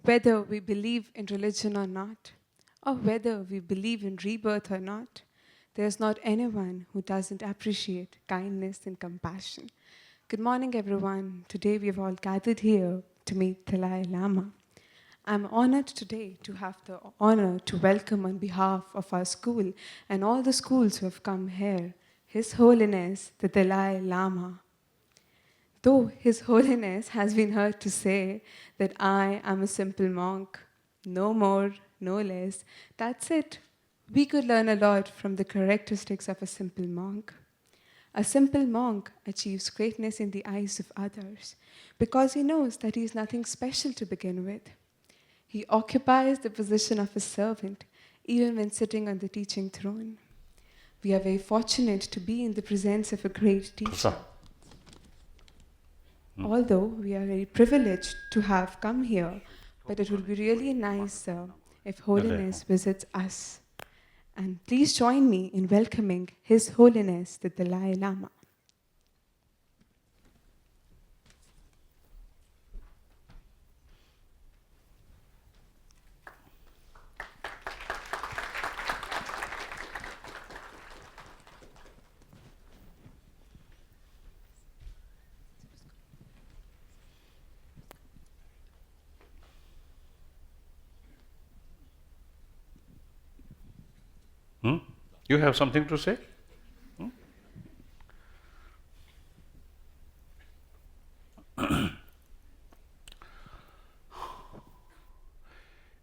Whether we believe in religion or not, or whether we believe in rebirth or not, there's not anyone who doesn't appreciate kindness and compassion. Good morning, everyone. Today we have all gathered here to meet Dalai Lama. I'm honored today to have the honor to welcome on behalf of our school and all the schools who have come here, His Holiness the Dalai Lama. Though His Holiness has been heard to say that I am a simple monk, no more, no less, that's it. We could learn a lot from the characteristics of a simple monk. A simple monk achieves greatness in the eyes of others because he knows that he is nothing special to begin with. He occupies the position of a servant even when sitting on the teaching throne. We are very fortunate to be in the presence of a great teacher. Although we are very privileged to have come here, but it would be really nice if Holiness visits us. And please join me in welcoming His Holiness the Dalai Lama. You have something to say?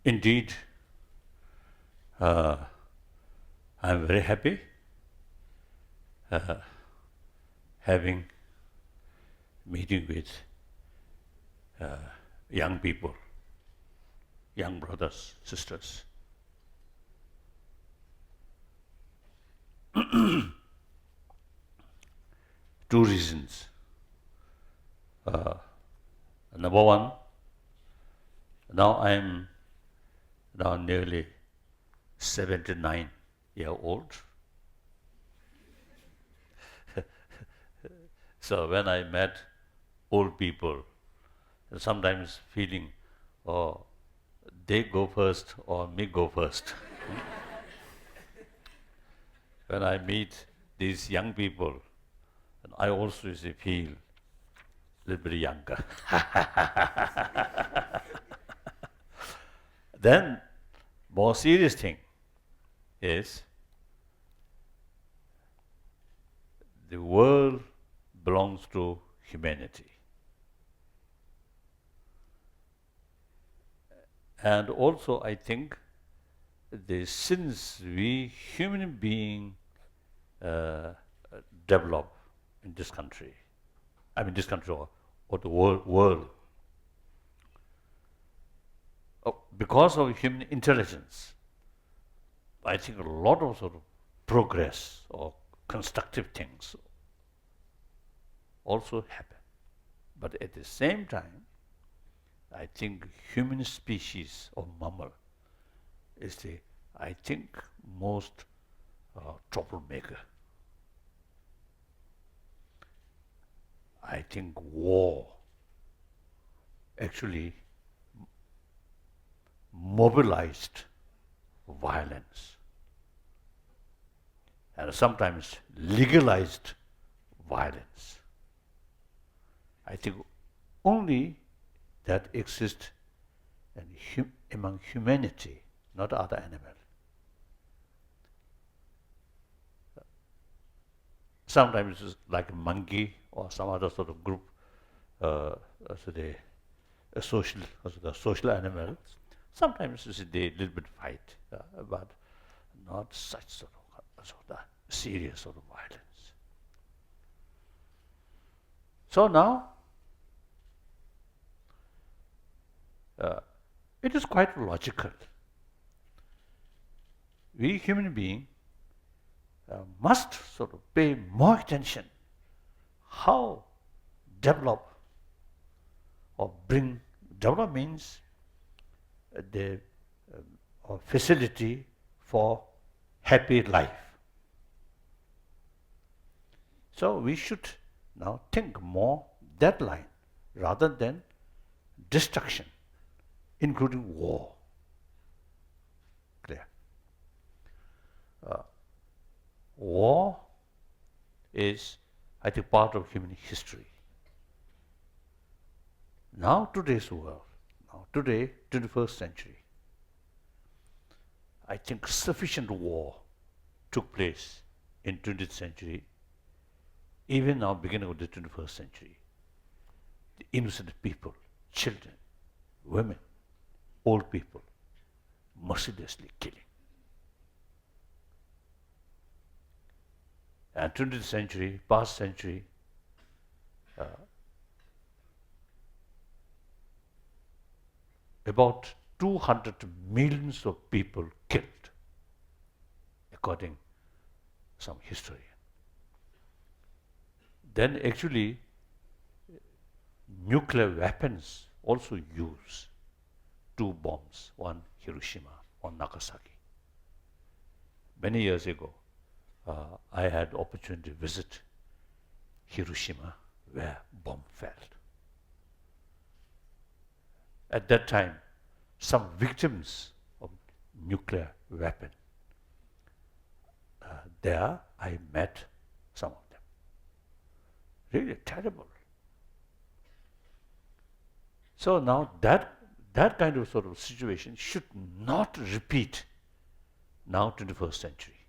Indeed, I'm very happy having meeting with young people, young brothers, sisters. Two reasons. Number one, now I'm now nearly 79-year-old. So when I met old people, sometimes feeling, oh, they go first or me go first. When I meet these young people, I also feel a little bit younger. Then, more serious thing is the world belongs to humanity. And also, I think since we human beings develop in this country, this country or the world, because of human intelligence, I think a lot of sort of progress or constructive things also happen. But at the same time, I think human species of mammal is the, I think, most troublemaker. I think war actually mobilized violence and sometimes legalized violence. I think only that exists among humanity, not other animals. Sometimes it's like a monkey or some other sort of group, a social animal. Sometimes they little bit fight, but not such sort of serious sort of violence. So now, it is quite logical. We human beings must sort of pay more attention how develop or bring. Develop means the facility for happy life. So we should now think more that line rather than destruction including war. Clear? War is, I think, part of human history. Now today's world, now today, 21st century, I think sufficient war took place in 20th century, even now beginning of the 21st century. The innocent people, children, women, old people, mercilessly killing. And 20th century, past century, about 200 millions of people killed, according to some historian. Then actually, nuclear weapons also used. 2 bombs, one Hiroshima, one Nagasaki. Many years ago, I had opportunity to visit Hiroshima, where bomb fell. At that time, some victims of nuclear weapon, there I met some of them. Really terrible. So now that kind of sort of situation should not repeat now 21st century.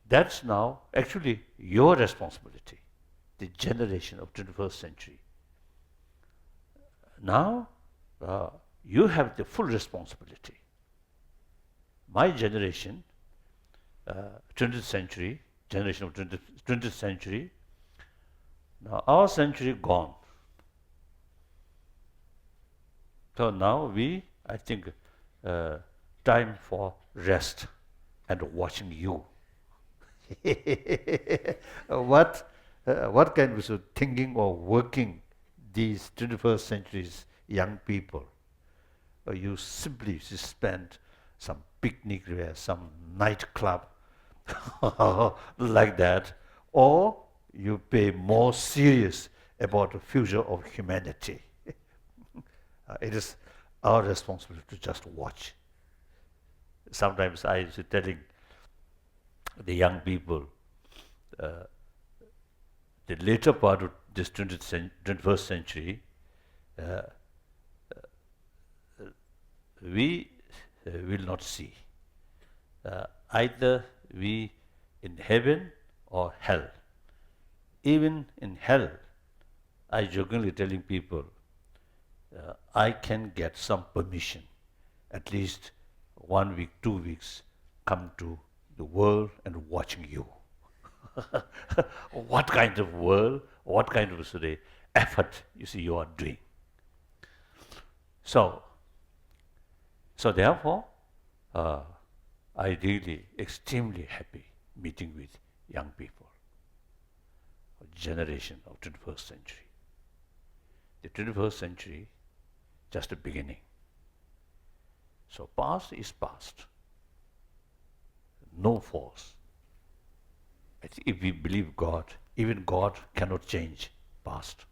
That's now actually your responsibility, the generation of 21st century. Now you have the full responsibility. My generation, 20th century, generation of 20th century, now our century gone. So now I think, time for rest and watching you. What kind of thinking or working these 21st century's young people? You simply spend some picnic there, some nightclub, like that, or you pay more serious about the future of humanity. It is our responsibility to just watch. Sometimes I was telling the young people, the later part of this 21st century, we will not see. Either we in heaven or hell. Even in hell, I jokingly telling people, I can get some permission, at least 1 week, 2 weeks, come to the world and watching you. What kind of world, what kind of effort you are doing. So therefore, I really extremely happy meeting with young people, generation of 21st century. The 21st century, just a beginning. So past is past. No force. If we believe God, even God cannot change past.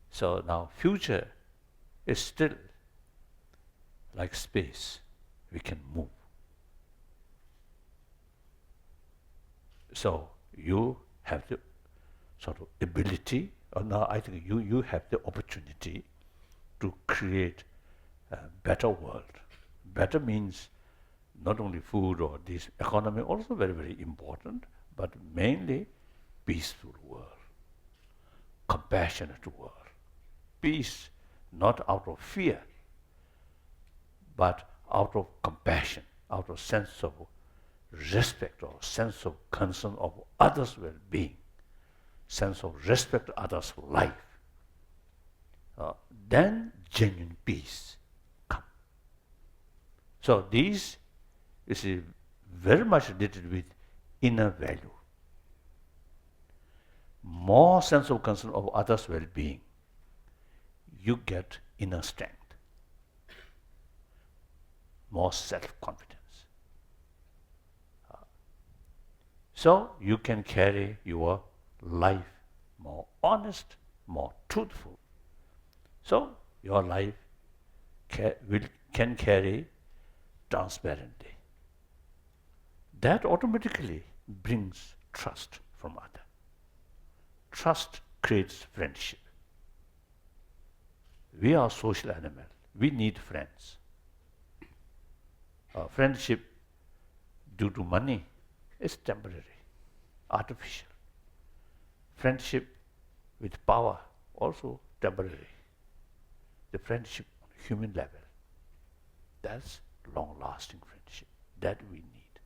So now future is still like space. We can move. So you have the sort of ability, or now I think you have the opportunity to create a better world. Better means not only food or this economy, also very, very important, but mainly peaceful world, compassionate world. Peace, not out of fear, but out of compassion, out of sense of respect or sense of concern of others' well-being, sense of respect to others' life. Then genuine peace come. So these is very much related with inner value. More sense of concern of others' well-being, you get inner strength, more self-confidence. So you can carry your life more honest, more truthful. So your life can carry transparently. That automatically brings trust from others. Trust creates friendship. We are social animals. We need friends. Friendship due to money is temporary, artificial. Friendship with power also temporary. The friendship on a human level, that's long-lasting friendship that we need.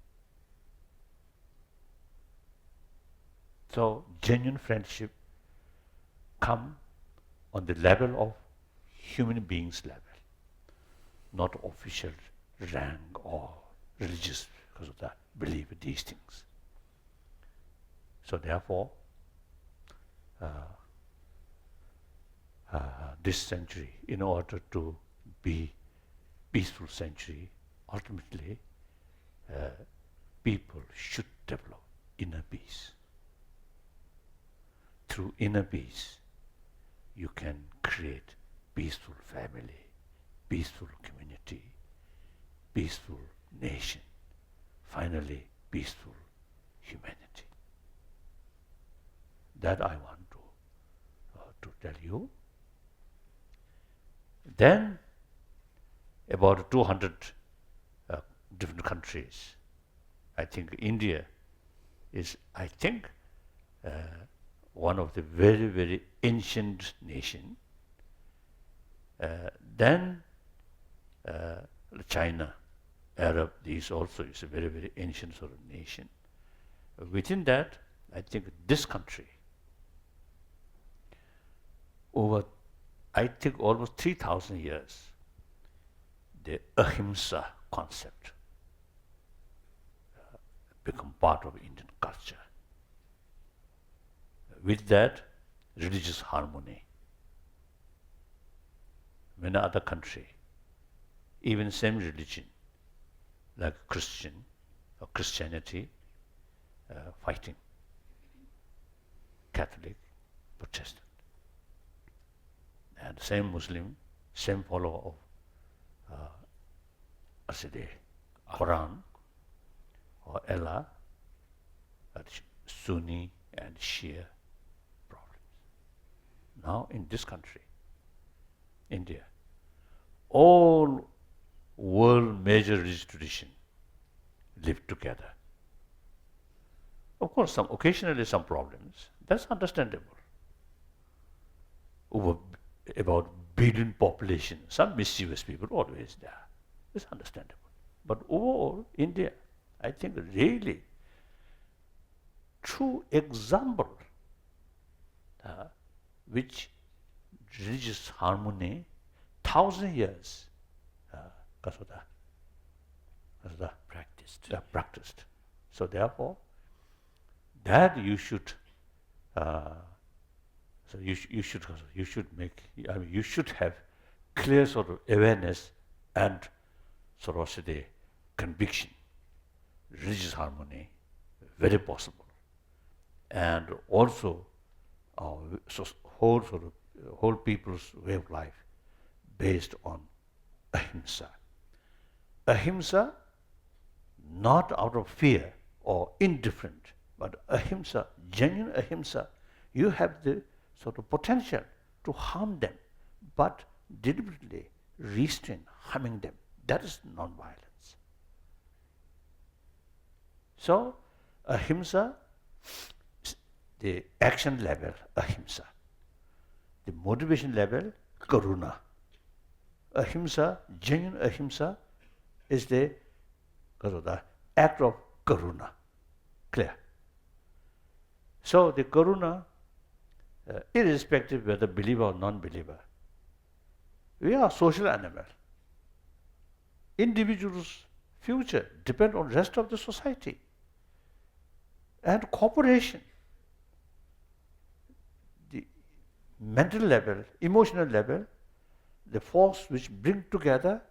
So genuine friendship come on the level of human beings level, not official rank or religious because of that believe in these things. So therefore, this century, in order to be peaceful century, ultimately people should develop inner peace. Through inner peace, you can create peaceful family, peaceful community, peaceful nation, finally peaceful humanity. That I want to tell you. Then about 200 different countries. I think India is, I think, one of the very, very ancient nation. Then China, Arab, these also is a very, very ancient sort of nation. Within that, I think this country, over, I think almost 3,000 years, the ahimsa concept become part of Indian culture. With that, religious harmony. Many other country, even same religion, like Christian or Christianity, fighting, Catholic, Protestant. And same Muslim, same follower of the Quran or Allah, Sunni and Shia problems. Now in this country, India, all world major religious tradition live together. Of course, occasionally some problems. That's understandable. Over about billion population, some mischievous people always there. It's understandable. But overall, India, I think really true example which religious harmony 1,000 years practiced. So therefore, that you should you should make, I mean, you should have clear sort of awareness and sort of the conviction, religious harmony, very possible, and also whole people's way of life based on ahimsa. Ahimsa, not out of fear or indifferent, but ahimsa, genuine ahimsa, you have the sort of potential to harm them, but deliberately restrain harming them. That is non-violence. So, ahimsa, the action level, ahimsa. The motivation level, karuna. Ahimsa, genuine ahimsa, is the act of karuna. Clear? So the karuna, irrespective whether believer or non-believer, we are social animal. Individuals' future depend on rest of the society. And cooperation, the mental level, emotional level, the force which bring together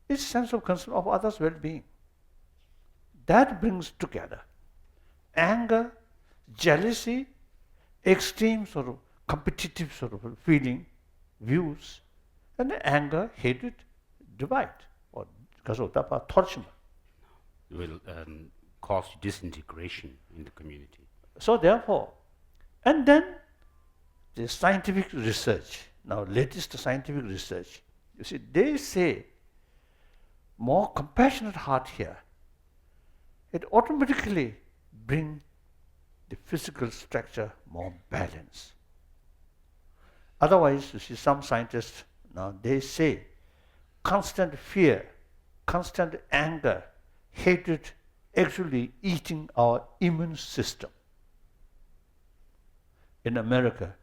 is sense of concern of others' well-being. That brings together anger, jealousy, extreme sort of competitive sort of feeling, views, and anger, hatred, divide, or torsion. It will cause disintegration in the community. So therefore, and then the scientific research, now latest scientific research, you see, they say more compassionate heart here, it automatically bring the physical structure more balance. Otherwise, you see, some scientists now they say constant fear, constant anger, hatred actually eating our immune system. In America,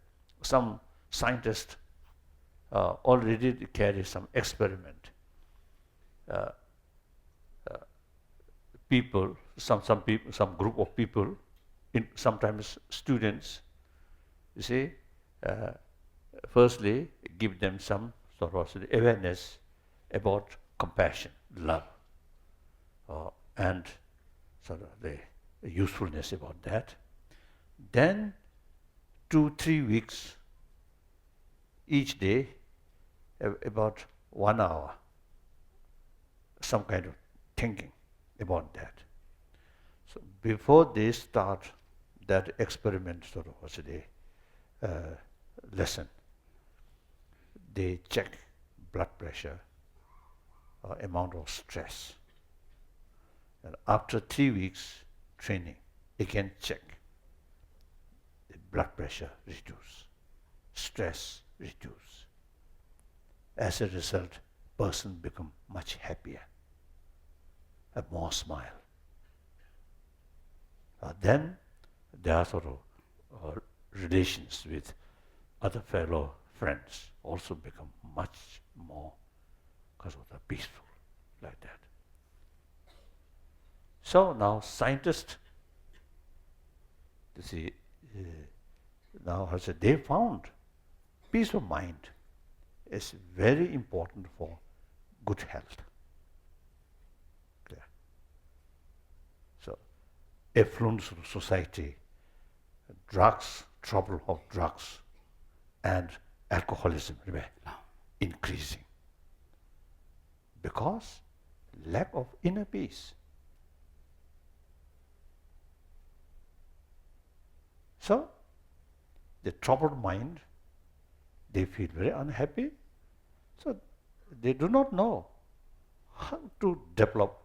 some scientists already carry some experiment. People, some group of people, sometimes students, you see, firstly give them some sort of awareness about compassion, love, and sort of the usefulness about that. Then 2-3 weeks each day, about 1 hour, some kind of thinking about that. So before they start that experiment sort of lesson, they check blood pressure, amount of stress. And after 3 weeks training, again check. The blood pressure reduce, stress reduce. As a result, person become much happier, have more smile. Then there are sort of relations with other fellow friends also become much more peaceful, like that. So now scientists, you see, now they found peace of mind is very important for good health. Clear? So, affluent society, drugs, trouble of drugs, and alcoholism increasing because lack of inner peace. So, the troubled mind, they feel very unhappy. So, they do not know how to develop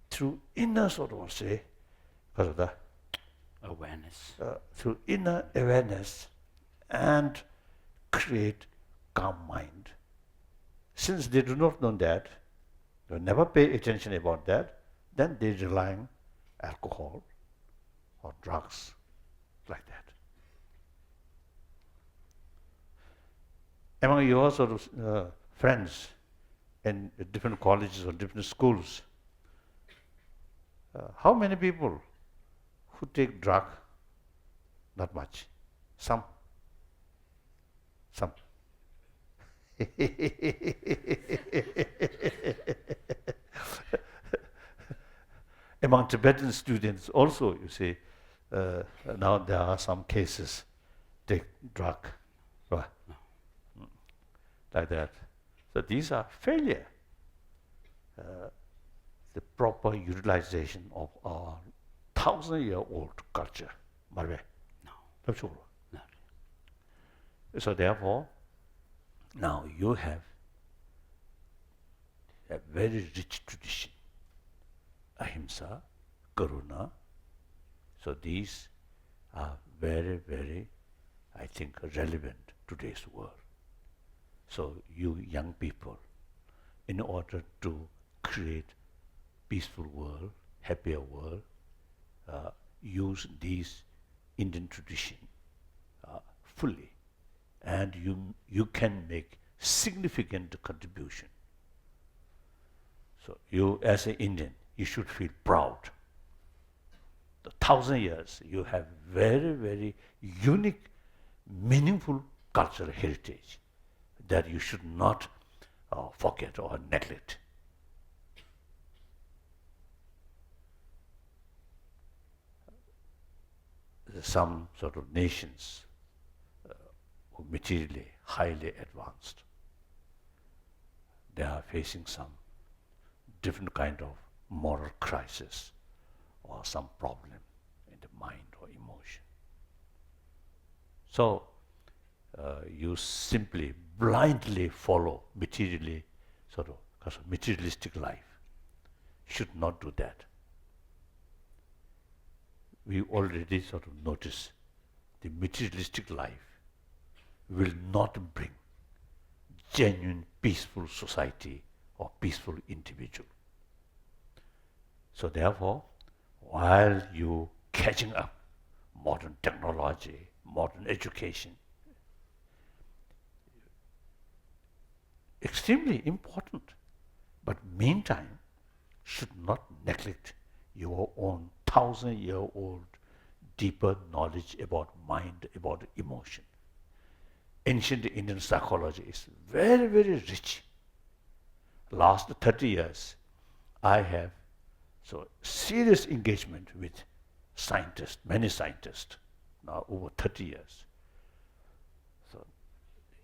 through inner sort of because of the awareness. Through inner awareness and create calm mind. Since they do not know that, they never pay attention about that, then they rely on alcohol or drugs, like that. Among your sort of friends in different colleges or different schools, how many people who take drug? Not much. Some. Among Tibetan students also, you see, now there are some cases take drug, right? Like that. So these are failure. The proper utilization of our 1,000-year-old culture. Marve? No. No. So therefore, now you have a very rich tradition. Ahimsa, Karuna. So these are very, very, I think, relevant to today's world. So you young people, in order to create peaceful world, happier world, use these Indian tradition fully, and you can make significant contribution. So you, as an Indian, you should feel proud. The 1,000 years, you have very, very unique, meaningful cultural heritage that you should not forget or neglect. Some sort of nations, materially highly advanced. They are facing some different kind of moral crisis or some problem in the mind or emotion. So you simply blindly follow materially because of materialistic life. Should not do that. We already sort of notice the materialistic life will not bring genuine peaceful society or peaceful individual. So therefore, while you catching up modern technology, modern education, extremely important, but meantime should not neglect your own 1,000-year-old deeper knowledge about mind, about emotion. Ancient Indian psychology is very, very rich. Last 30 years, I have serious engagement with scientists, many scientists, now over 30 years. So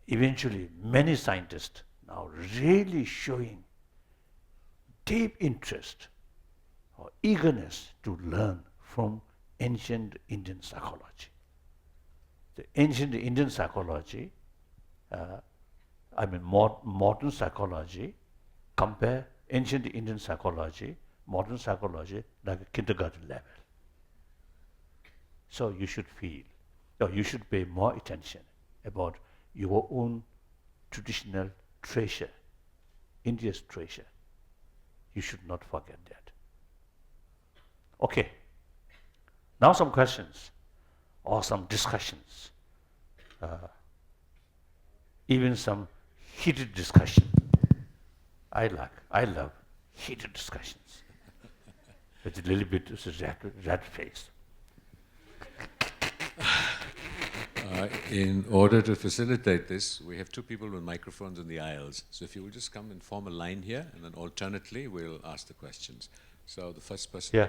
eventually, many scientists now really showing deep interest or eagerness to learn from ancient Indian psychology. The ancient Indian psychology, modern psychology, compare ancient Indian psychology, modern psychology, like a kindergarten level. So you should feel, or you should pay more attention about your own traditional treasure, India's treasure. You should not forget that. Okay. Now some questions or some discussions, even some heated discussion. I love heated discussions. With a little bit of red face. In order to facilitate this, we have two people with microphones in the aisles. So if you will just come and form a line here, and then alternately we'll ask the questions. So the first person,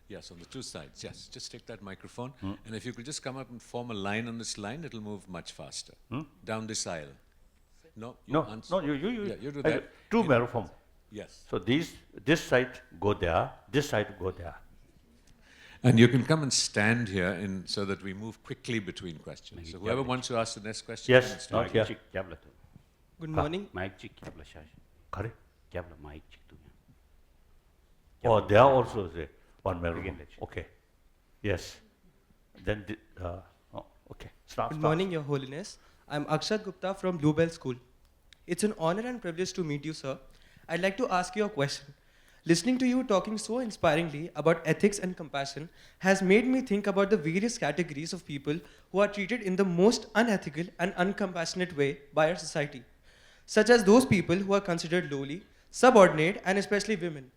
yes, on the two sides. Yes, just take that microphone, and if you could just come up and form a line on this line, it'll move much faster. Down this aisle. No, you do that. Two microphones. Yes. So this side go there, this side go there. And you can come and stand here so that we move quickly between questions. So whoever wants to ask the next question, yes, not here. Good morning. Correct. Oh, there also is one microphone. Okay. Yes. Then, okay. Start. Good morning, Your Holiness. I'm Akshat Gupta from Bluebell School. It's an honor and privilege to meet you, sir. I'd like to ask you a question. Listening to you talking so inspiringly about ethics and compassion has made me think about the various categories of people who are treated in the most unethical and uncompassionate way by our society, such as those people who are considered lowly, subordinate, and especially women.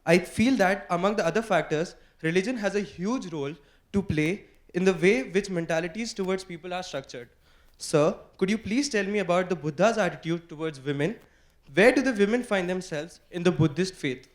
I feel that, among the other factors, religion has a huge role to play in the way which mentalities towards people are structured. Sir, could you please tell me about the Buddha's attitude towards women? Where do the women find themselves in the Buddhist faith?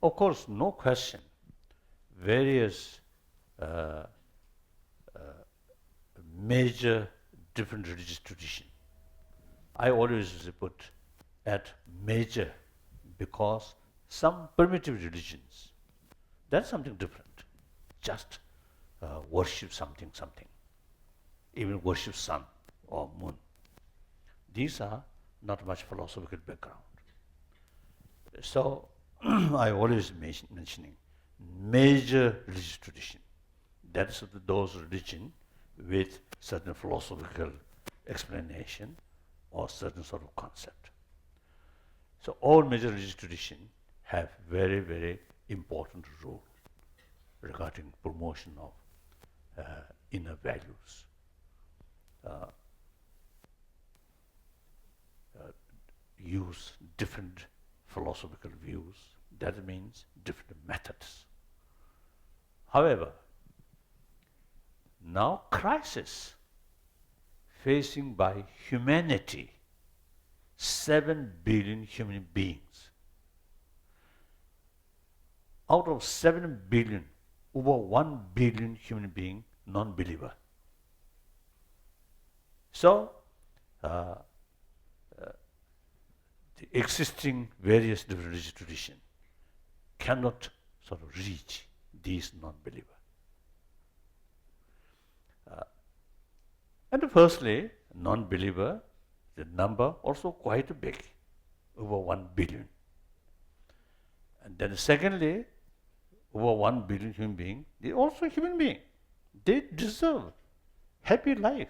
Of course, no question. Various major different religious tradition. I always put at major because some primitive religions, that's something different. Just worship something, even worship sun or moon. These are not much philosophical background. So I always mentioning major religious tradition. That's those religion with certain philosophical explanation or certain sort of concept. So all major religious tradition have very, very important role regarding promotion of inner values. Use different philosophical views. That means different methods. However, now crisis facing by humanity, 7 billion human beings. Out of 7 billion, over 1 billion human being non-believer. So, the existing various different religious traditions cannot sort of reach these non-believer. And firstly, non-believer, the number also quite big, over 1 billion. And then secondly, over 1 billion human beings, they are also human beings. They deserve happy life.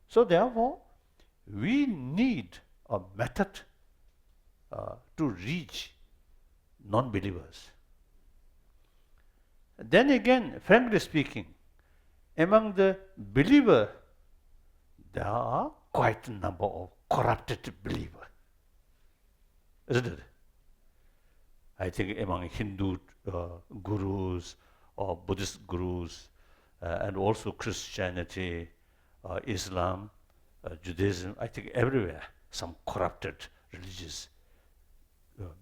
So therefore, we need a method to reach non-believers. Then again, frankly speaking, among the believer, there are quite a number of corrupted believers, isn't it? I think among Hindu gurus or Buddhist gurus and also Christianity, Islam, Judaism, I think everywhere some corrupted religious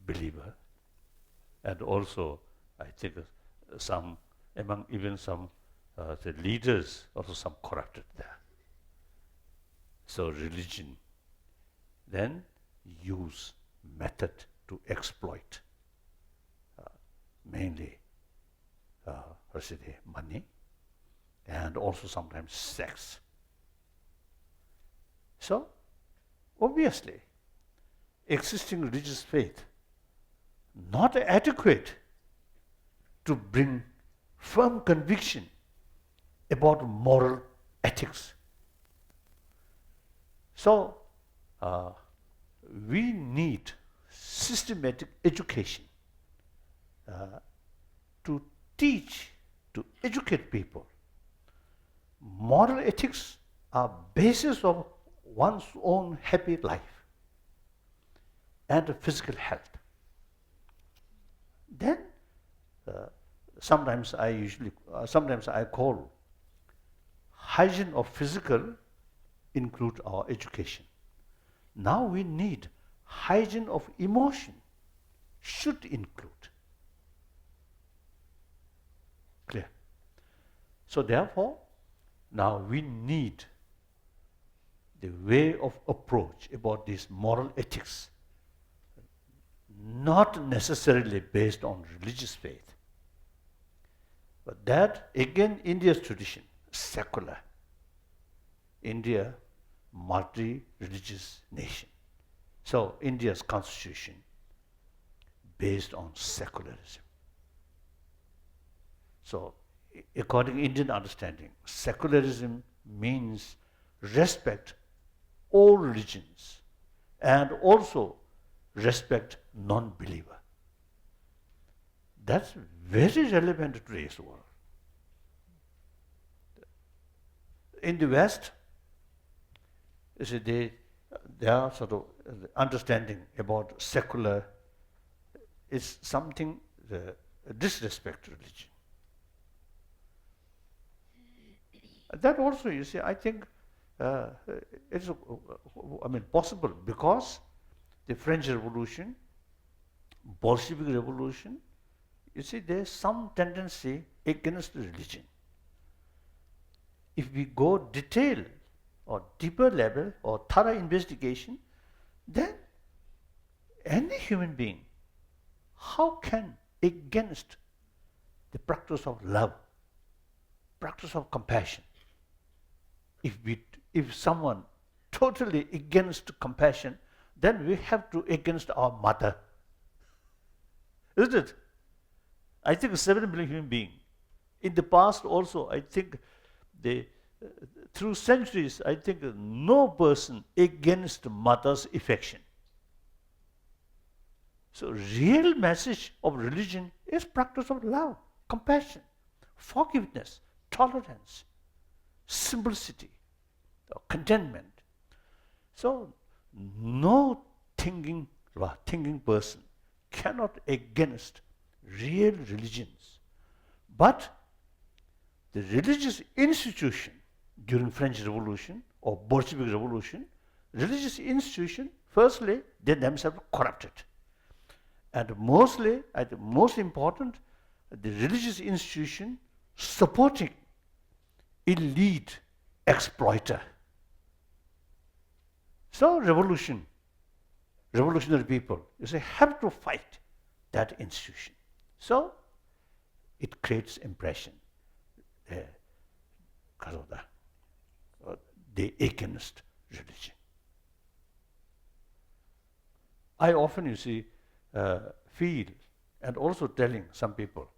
believer, and also I think some among even some the leaders also some corrupted there. So religion then use method to exploit mainly money and also sometimes sex. So obviously existing religious faith not adequate to bring firm conviction about moral ethics. So we need systematic education to teach, to educate people. Moral ethics are basis of one's own happy life and physical health. Then sometimes I call hygiene of physical include our education. Now we need hygiene of emotion should include. Clear? So therefore, now we need the way of approach about this moral ethics, not necessarily based on religious faith, but that again India's tradition, secular. India, multi-religious nation. So India's constitution based on secularism. So according to Indian understanding, secularism means respect all religions and also respect non-believer. That's very relevant to today's world. In the West, you see, they are sort of understanding about secular is something disrespect to religion. That also, you see, I think it's possible because the French Revolution, Bolshevik Revolution, you see, there's some tendency against religion. If we go detail or deeper level or thorough investigation, then any human being, how can against the practice of love, practice of compassion, if someone totally against compassion, then we have to against our mother. Isn't it? I think 7 billion human beings. In the past also, I think through centuries, I think no person against mother's affection. So real message of religion is practice of love, compassion. forgiveness, tolerance, simplicity, contentment. So, no thinking person cannot against real religions. But the religious institution during French Revolution or Bolshevik Revolution, religious institution, firstly, they themselves corrupted. And mostly, I think most important, the religious institution supporting elite exploiter. So revolutionary people, you say, have to fight that institution. So it creates impression. Because of that, they against religion. I often, you see, feel, and also telling some people,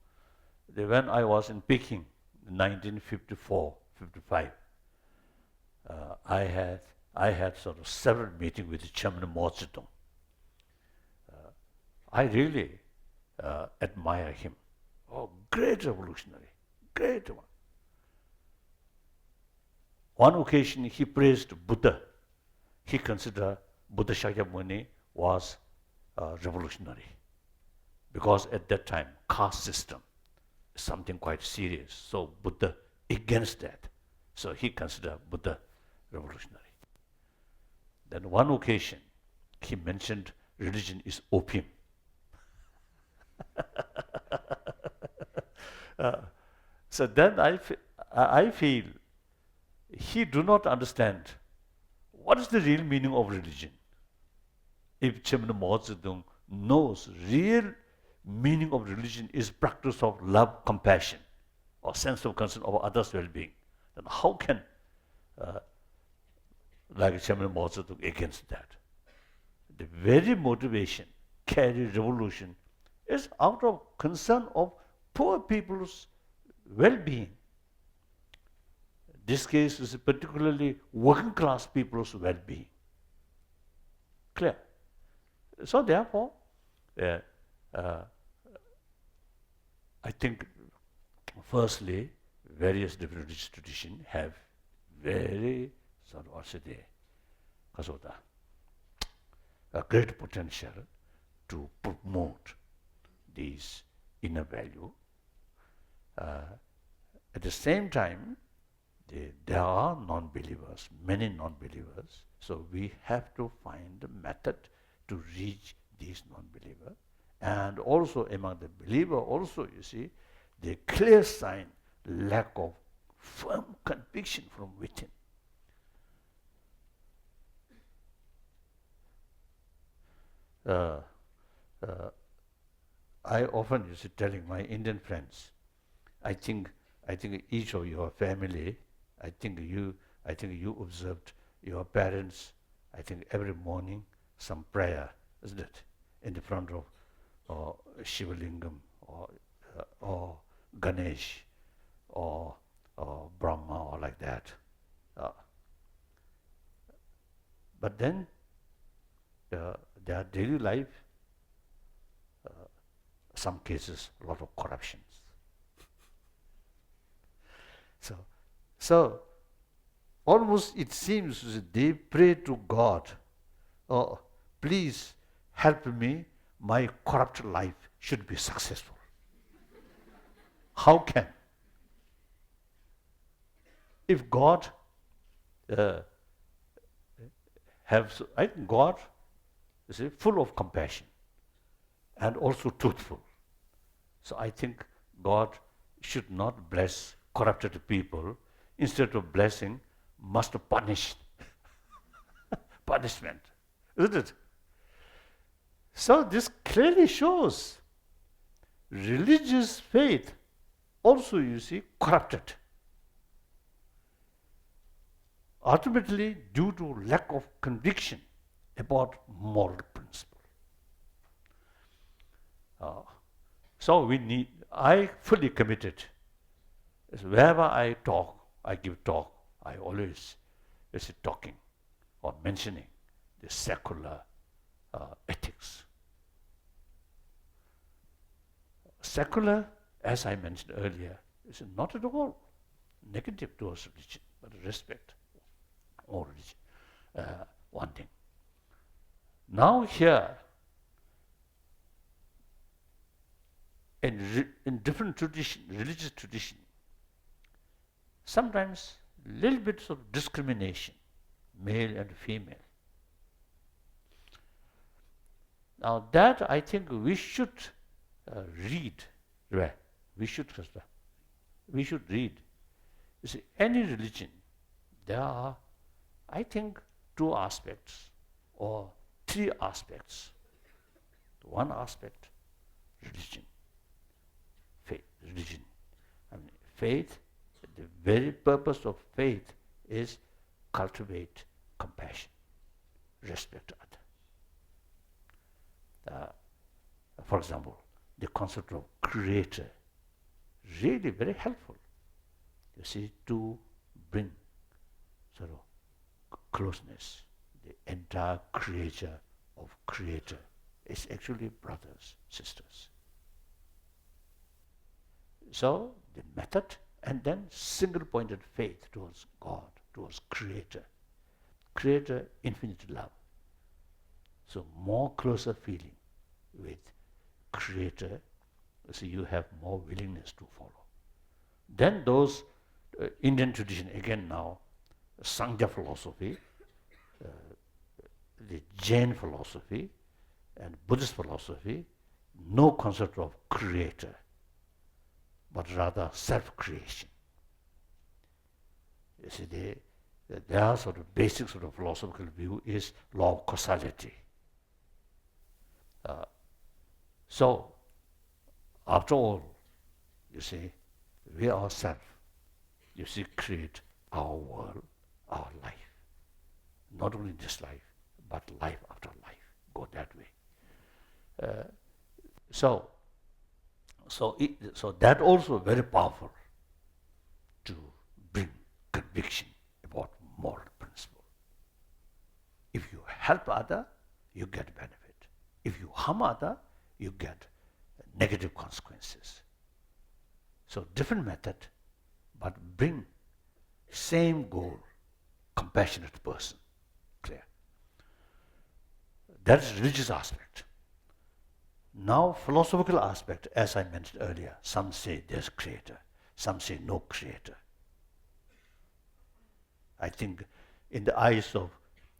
that when I was in Peking in 1954, 55, I had sort of several meetings with the Chairman Mao Zedong. I really admire him. Oh, great revolutionary, great one. One occasion he praised Buddha. He considered Buddha Shakyamuni was revolutionary because at that time caste system is something quite serious. So Buddha against that. So he considered Buddha revolutionary. Then one occasion he mentioned religion is opium. So then I feel he do not understand what is the real meaning of religion. If Chairman Mao Zedong knows real meaning of religion is practice of love, compassion, or sense of concern of others' well-being, then how can like Chairman Mao Zedong against that? The very motivation carry revolution is out of concern of poor people's well-being. This case is particularly working class people's well-being. Clear? So therefore, I think firstly, various different religious traditions have very sort of also a great potential to promote these inner value. At the same time, there are non-believers, many non-believers, so we have to find a method to reach these non-believers. And also among the believer also, you see, the clear sign, lack of firm conviction from within. I often used to telling my Indian friends, I think each of your family, I think you observed your parents, I think every morning some prayer, isn't it? In the front of Shivalingam or Ganesh or Brahma or like that. But then their daily life, some cases, a lot of corruptions. So almost it seems they pray to God, oh, please help me, my corrupt life should be successful. How can? If God I think God is full of compassion and also truthful. So I think God should not bless corrupted people. Instead of blessing, must punish. Punishment, isn't it? So this clearly shows religious faith also, you see, corrupted. Ultimately, due to lack of conviction about moral principle. So I fully committed. Wherever I talk, I give talk, I always is talking or mentioning the secular ethics. Secular, as I mentioned earlier, It's not at all negative towards religion, but respect all religion. One thing. Now here, in different tradition, religious tradition, sometimes little bits of discrimination, male and female. Now that I think we should read. Right? We should read. You see, any religion, there are, I think, two aspects or three aspects. One aspect, religion. Religion. I mean, faith, the very purpose of faith is cultivate compassion, respect other. For example, the concept of creator, really very helpful. You see, to bring sort of closeness. The entire creature of creator is actually brothers, sisters. So the method, and then single-pointed faith towards God, towards Creator. Creator, infinite love. So more closer feeling with Creator, so you have more willingness to follow. Then those Indian tradition, again now, Sangha philosophy, the Jain philosophy, and Buddhist philosophy, no concept of Creator, but rather self-creation. You see, their sort of basic sort of philosophical view is law of causality. So, after all, you see, we ourselves, you see, create our world, our life. Not only this life, but life after life. Go that way. So that also very powerful to bring conviction about moral principle. If you help other, you get benefit. If you harm other, you get negative consequences. So different method, but bring same goal, compassionate person. Clear. That is religious aspect. Now philosophical aspect, as I mentioned earlier, some say there's creator, some say no creator. I think in the eyes of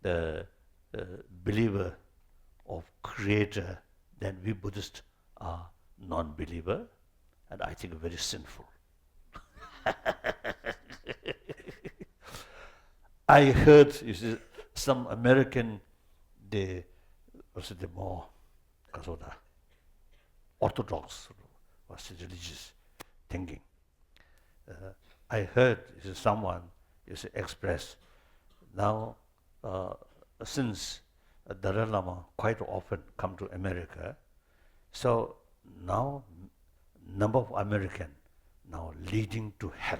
the believer of creator, then we Buddhists are non-believer, and I think very sinful. I heard, you see, some American, they more orthodox was religious thinking. I heard someone express now since Dalai Lama quite often come to America, so now number of American now leading to hell.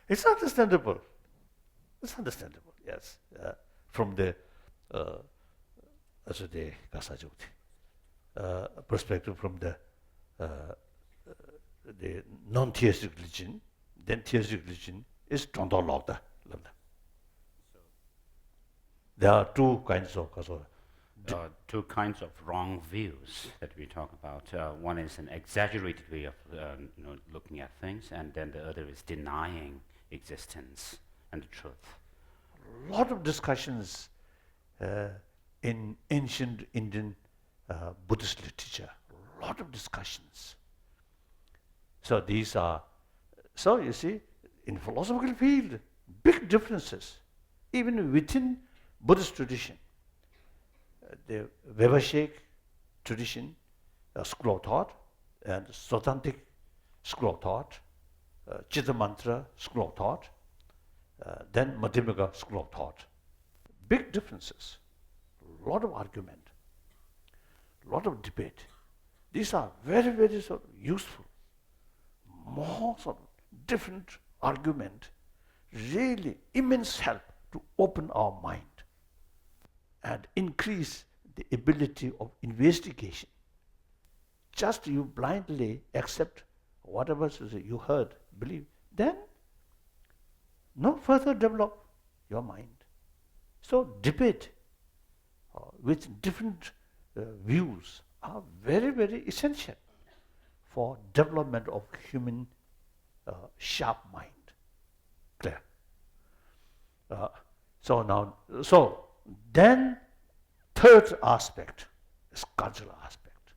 It's understandable. It's understandable, yes. From the perspective from the non-theistic religion, then theistic religion is Tondo Logda. There are two kinds of two kinds of wrong views that we talk about. One is an exaggerated way of looking at things, and then the other is denying existence and the truth. A lot of discussions in ancient Indian Buddhist literature. A lot of discussions. So these are, so you see, in philosophical field, big differences, even within Buddhist tradition. The Vaibhashik tradition, school of thought, and Sautantic school of thought, Chitta Mantra school of thought, then Madhyamaka school of thought. Big differences, a lot of argument, a lot of debate. These are very, very sort of useful. More sort of different argument, really immense help to open our mind and increase the ability of investigation just you blindly accept whatever you heard, believe, then no further develop your mind. So debate with different views are very, very essential for development of human sharp mind. Clear? So then third aspect is cultural aspect,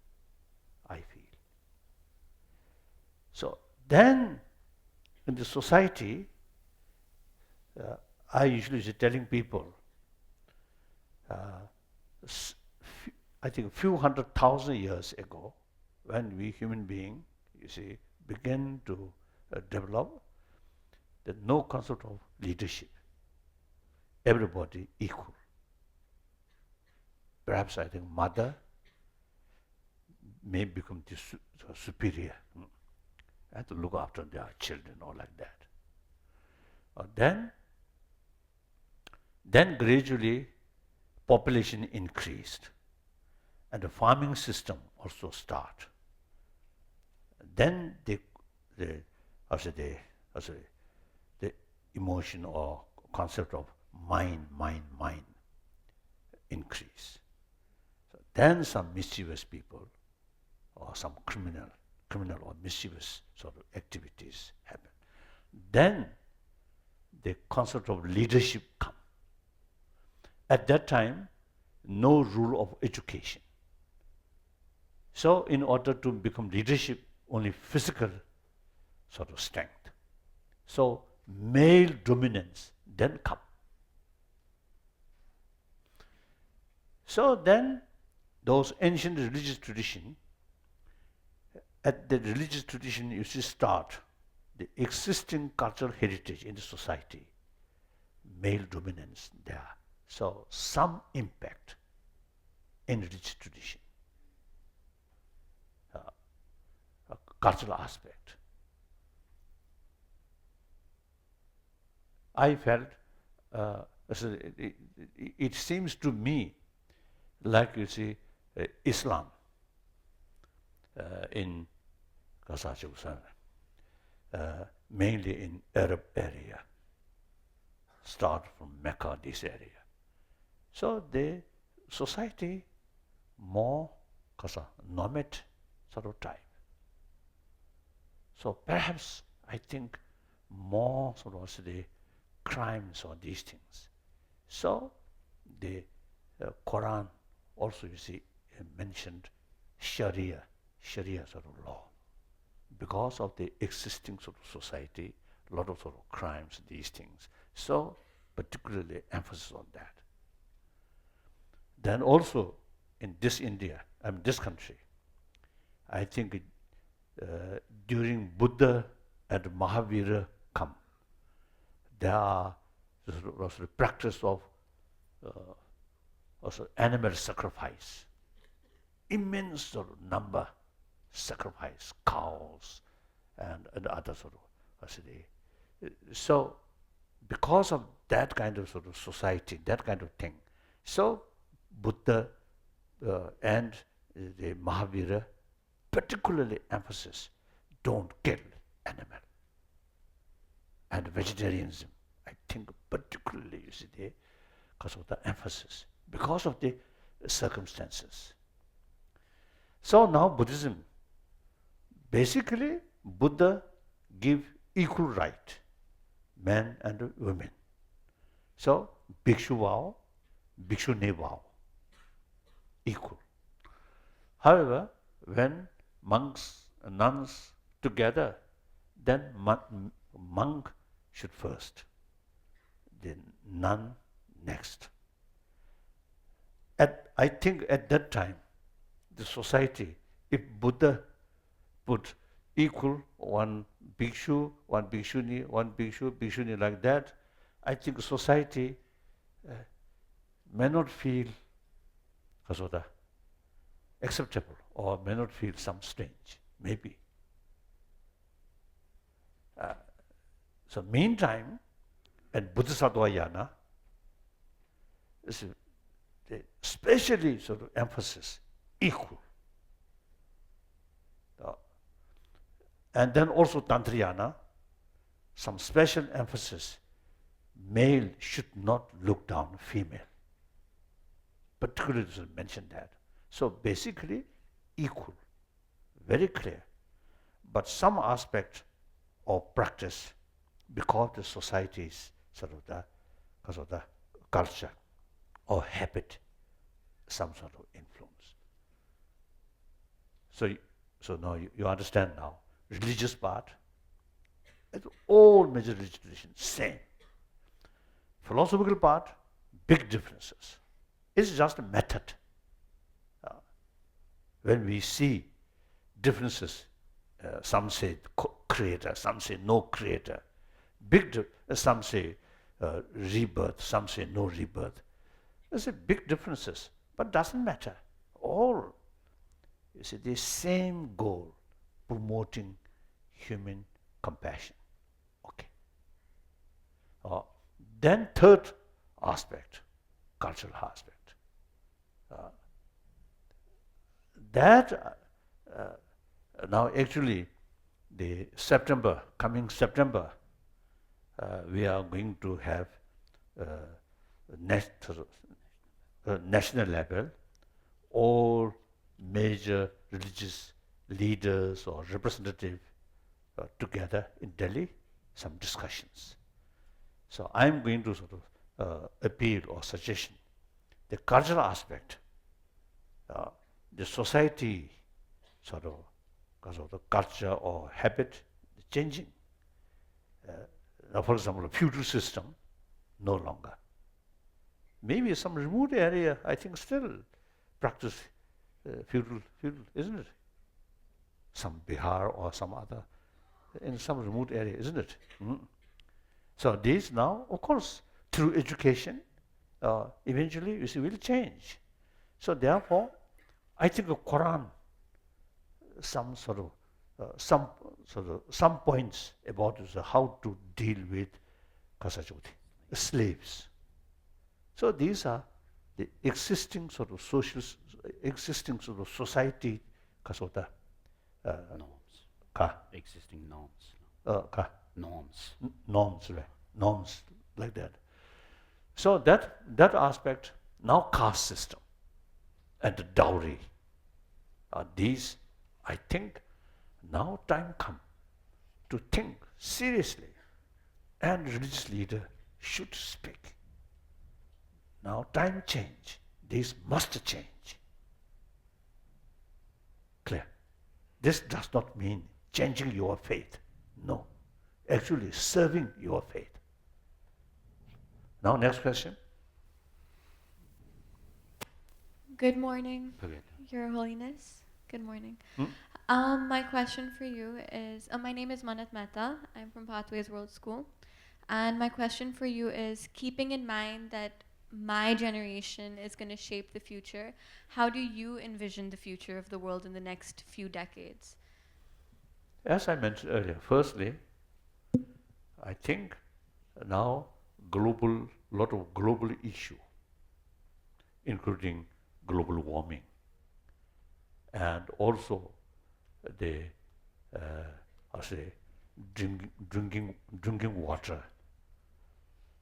I feel. So then in the society, I usually say telling people, I think a few 100,000 years ago, when we human beings, you see, began to develop, there's no concept of leadership. Everybody equal. Perhaps I think mother may become the superior, and to look after their children or like that. Then gradually population increased and the farming system also start. Then the emotion or concept of mind increase. So then some mischievous people or some criminal or mischievous sort of activities happen. Then the concept of leadership come. At that time, no rule of education. So in order to become leadership, only physical sort of strength. So male dominance then come. So then those ancient religious tradition, at the religious tradition you see start the existing cultural heritage in the society, male dominance there. So some impact in religious tradition, cultural aspect. I felt, it seems to me like you see Islam in Kazakhstan, mainly in Arab area, start from Mecca, this area. So the society more nomad sort of type. So perhaps I think more sort of the crimes or these things. So the Quran also you see mentioned Sharia sort of law. Because of the existing sort of society, a lot of sort of crimes, these things. So particularly emphasis on that. Then also in this India, this country, I think during Buddha and Mahavira come, there are the practice of also animal sacrifice. Immense sort of number sacrifice, cows and other sort of. So because of that kind of sort of society, that kind of thing, so Buddha and the Mahavira particularly emphasis don't kill animal. And vegetarianism, I think particularly you see there because of the emphasis, because of the circumstances. So now Buddhism, basically Buddha give equal right, men and women. So bhikshu vow, bhikshuni vow, equal. However, when monks and nuns together, then monk should first, then nun next. I think at that time, the society, if Buddha put equal, one bhikshu, one bhikshuni, one bhikshu, bhikshuni like that, I think society may not feel acceptable or may not feel some strange, maybe. So meantime, at Bodhisattvayana, especially sort of emphasis, equal. And then also Tantrayana, some special emphasis, male should not look down female. Particularly to mention that. So basically equal, very clear. But some aspect of practice, because the society is because of the culture or habit, some sort of influence. So now you understand now. Religious part, all major religious traditions, same. Philosophical part, big differences. It's just a method. When we see differences, some say creator, some say no creator. Some say rebirth, some say no rebirth. There's a big differences, but doesn't matter. All, you see, the same goal, promoting human compassion. Okay. Then third aspect, cultural aspect. Now actually the coming September, we are going to have national level, all major religious leaders or representatives together in Delhi, some discussions. So I'm going to sort of appeal or suggestion the cultural aspect, the society sort of because of the culture or habit changing. Now, for example, a feudal system, no longer. Maybe some remote area, I think, still practice feudal, isn't it? Some Bihar or some other, in some remote area, isn't it? So these now, of course, through education, eventually, you see, will change. So therefore, I think the Quran, some points about how to deal with Kasajoti, slaves. So these are the existing sort of society kasota norms. Existing norms. Norms like that. So that aspect, now caste system and the dowry, these, I think, now time come to think seriously, and religious leader should speak. Now time change, this must change. Clear? This does not mean changing your faith. No, actually serving your faith. Now next question. Good morning, Okay. Your Holiness. Good morning. My question for you is, my name is Manat Mehta. I'm from Pathways World School. And my question for you is, keeping in mind that my generation is going to shape the future, how do you envision the future of the world in the next few decades? As I mentioned earlier, firstly, I think now lot of global issue, including global warming, and also the drinking water,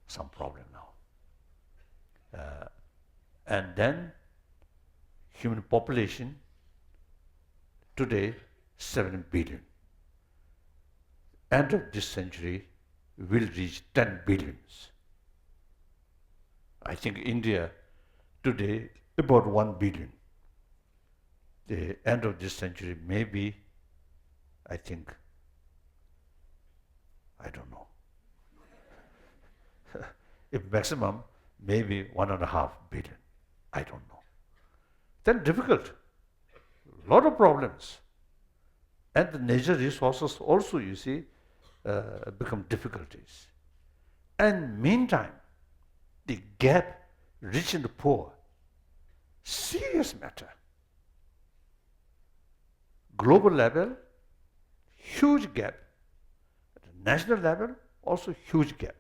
some problem now, and then human population today 7 billion. End of this century will reach 10 billions. I think India today about 1 billion. The end of this century maybe, I think, I don't know. If maximum, maybe 1.5 billion. I don't know. Then difficult. Lot of problems. And the natural resources also, you see, become difficulties. And meantime, the gap, rich and poor, serious matter. Global level, huge gap. At the national level, also huge gap.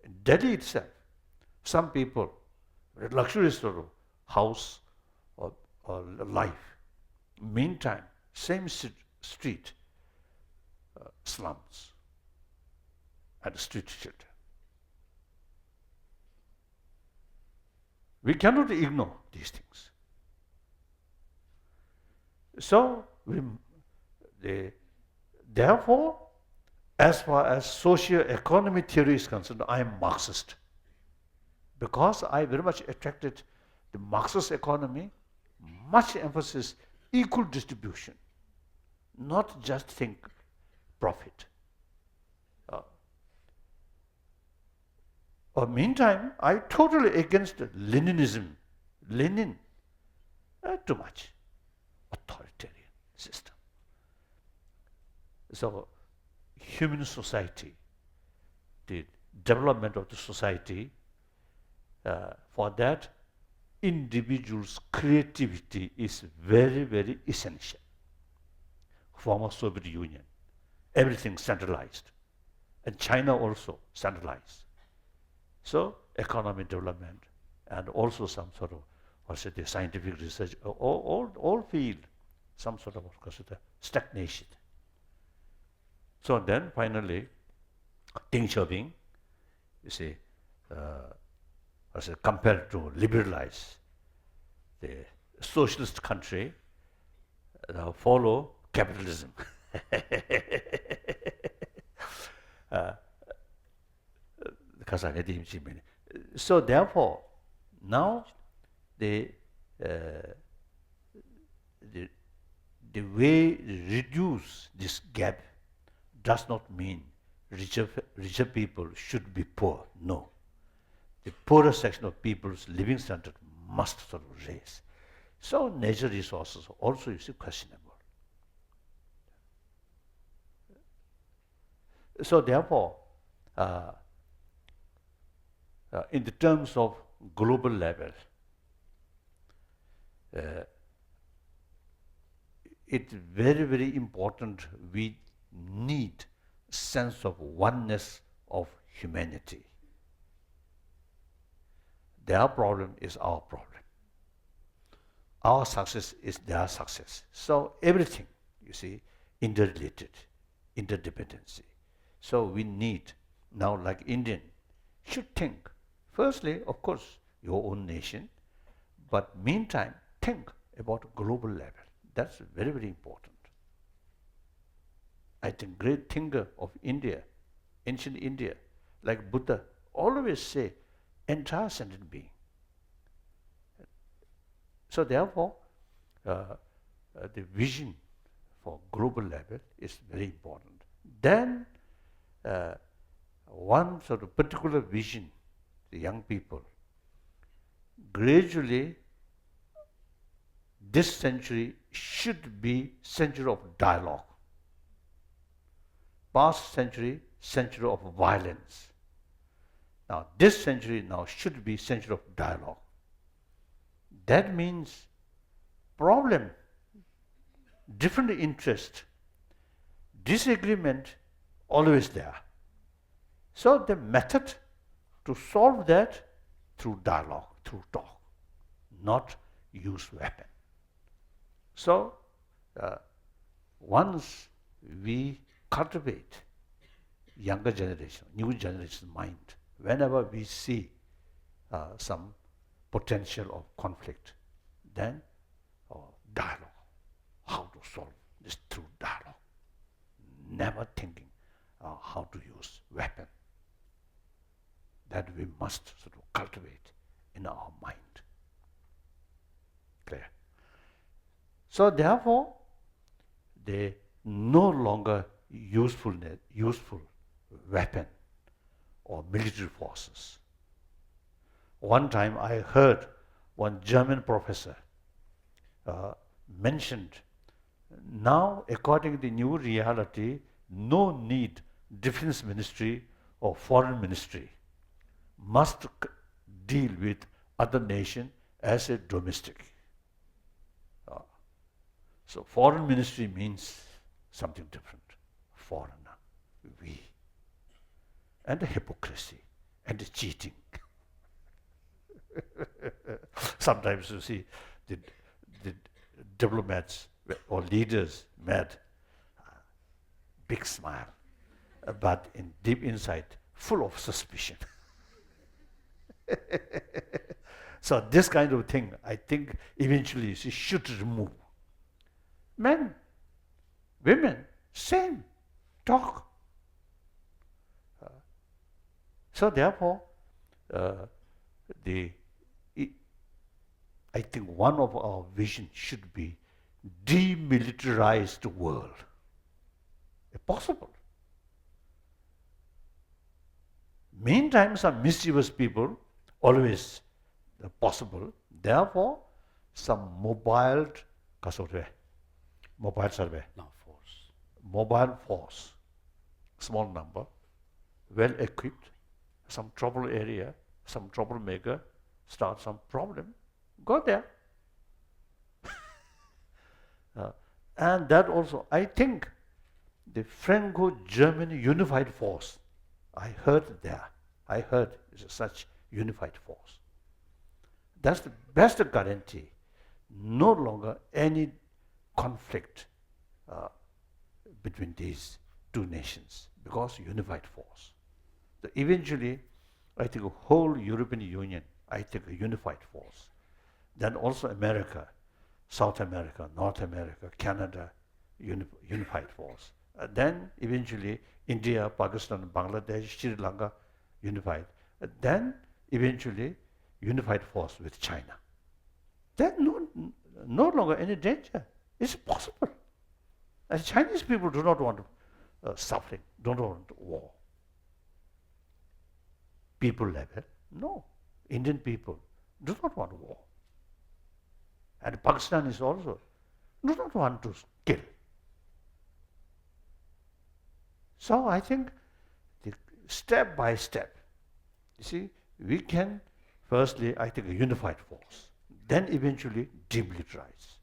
In Delhi itself, some people with luxurious sort of house or life. Meantime, same street, slums and street children. We cannot ignore these things. So, therefore, as far as socio-economy theory is concerned, I am Marxist. Because I very much attracted the Marxist economy, much emphasis, equal distribution, not just think profit. Meantime, I totally against Leninism. Lenin, too much authoritarian system. So, human society, the development of the society, for that, individual's creativity is very, very essential. Former Soviet Union, everything centralized, and China also centralized. So, economic development and also some sort of, the scientific research, all feel some sort of, the stagnation. So then finally, Deng Xiaoping, you see, compared to liberalize the socialist country, follow capitalism. So therefore, now the way reduce this gap does not mean richer people should be poor. No. The poorer section of people's living standard must sort of raise. So natural resources also is questionable. So therefore, in the terms of global level, it's very, very important. We need sense of oneness of humanity. Their problem is our problem. Our success is their success. So everything, you see, interrelated, interdependency. So we need, now like Indian, should think, firstly, of course, your own nation, but meantime, think about global level. That's very, very important. I think great thinker of India, ancient India, like Buddha, always say, entire sentient being. So therefore, the vision for global level is very important. Then, one sort of particular vision, the young people, gradually, this century should be century of dialogue. Past century, century of violence. Now, this century now should be century of dialogue. That means problem, different interest, disagreement, always there. So the method to solve that through dialogue, through talk, not use weapon. So once we cultivate younger generation, new generation mind, whenever we see some potential of conflict, then dialogue, how to solve this through dialogue, never thinking how to use weapon. That we must sort of cultivate in our mind. Clear? So therefore, they no longer useful weapon or military forces. One time I heard one German professor mentioned, now according to the new reality, no need defense ministry or foreign ministry, must deal with other nation as a domestic. So foreign ministry means something different. Foreigner, we. And the hypocrisy and the cheating. Sometimes you see the diplomats or leaders mad. big smile, but in deep inside, full of suspicion. So this kind of thing, I think eventually she should remove. Men, women, same, talk. So therefore, I think one of our vision should be demilitarized world. If possible. Meantime, some mischievous people always possible. Therefore, some mobile survey, mobile force, small number, well equipped, some trouble area, some troublemaker, start some problem, go there. And that also, I think, the Franco-German unified force, I heard is such unified force. That's the best guarantee. No longer any conflict between these two nations, because unified force. So eventually, I think the whole European Union, I think a unified force. Then also America, South America, North America, Canada, unified force. Then eventually India, Pakistan, Bangladesh, Sri Lanka, unified. Then eventually unified force with China. Then no longer any danger. It's possible. And Chinese people do not want suffering, don't want war. People level, no. Indian people do not want war. And Pakistanis also do not want to kill. So I think step by step, you see, we can firstly, I think, a unified force, then eventually demilitarize.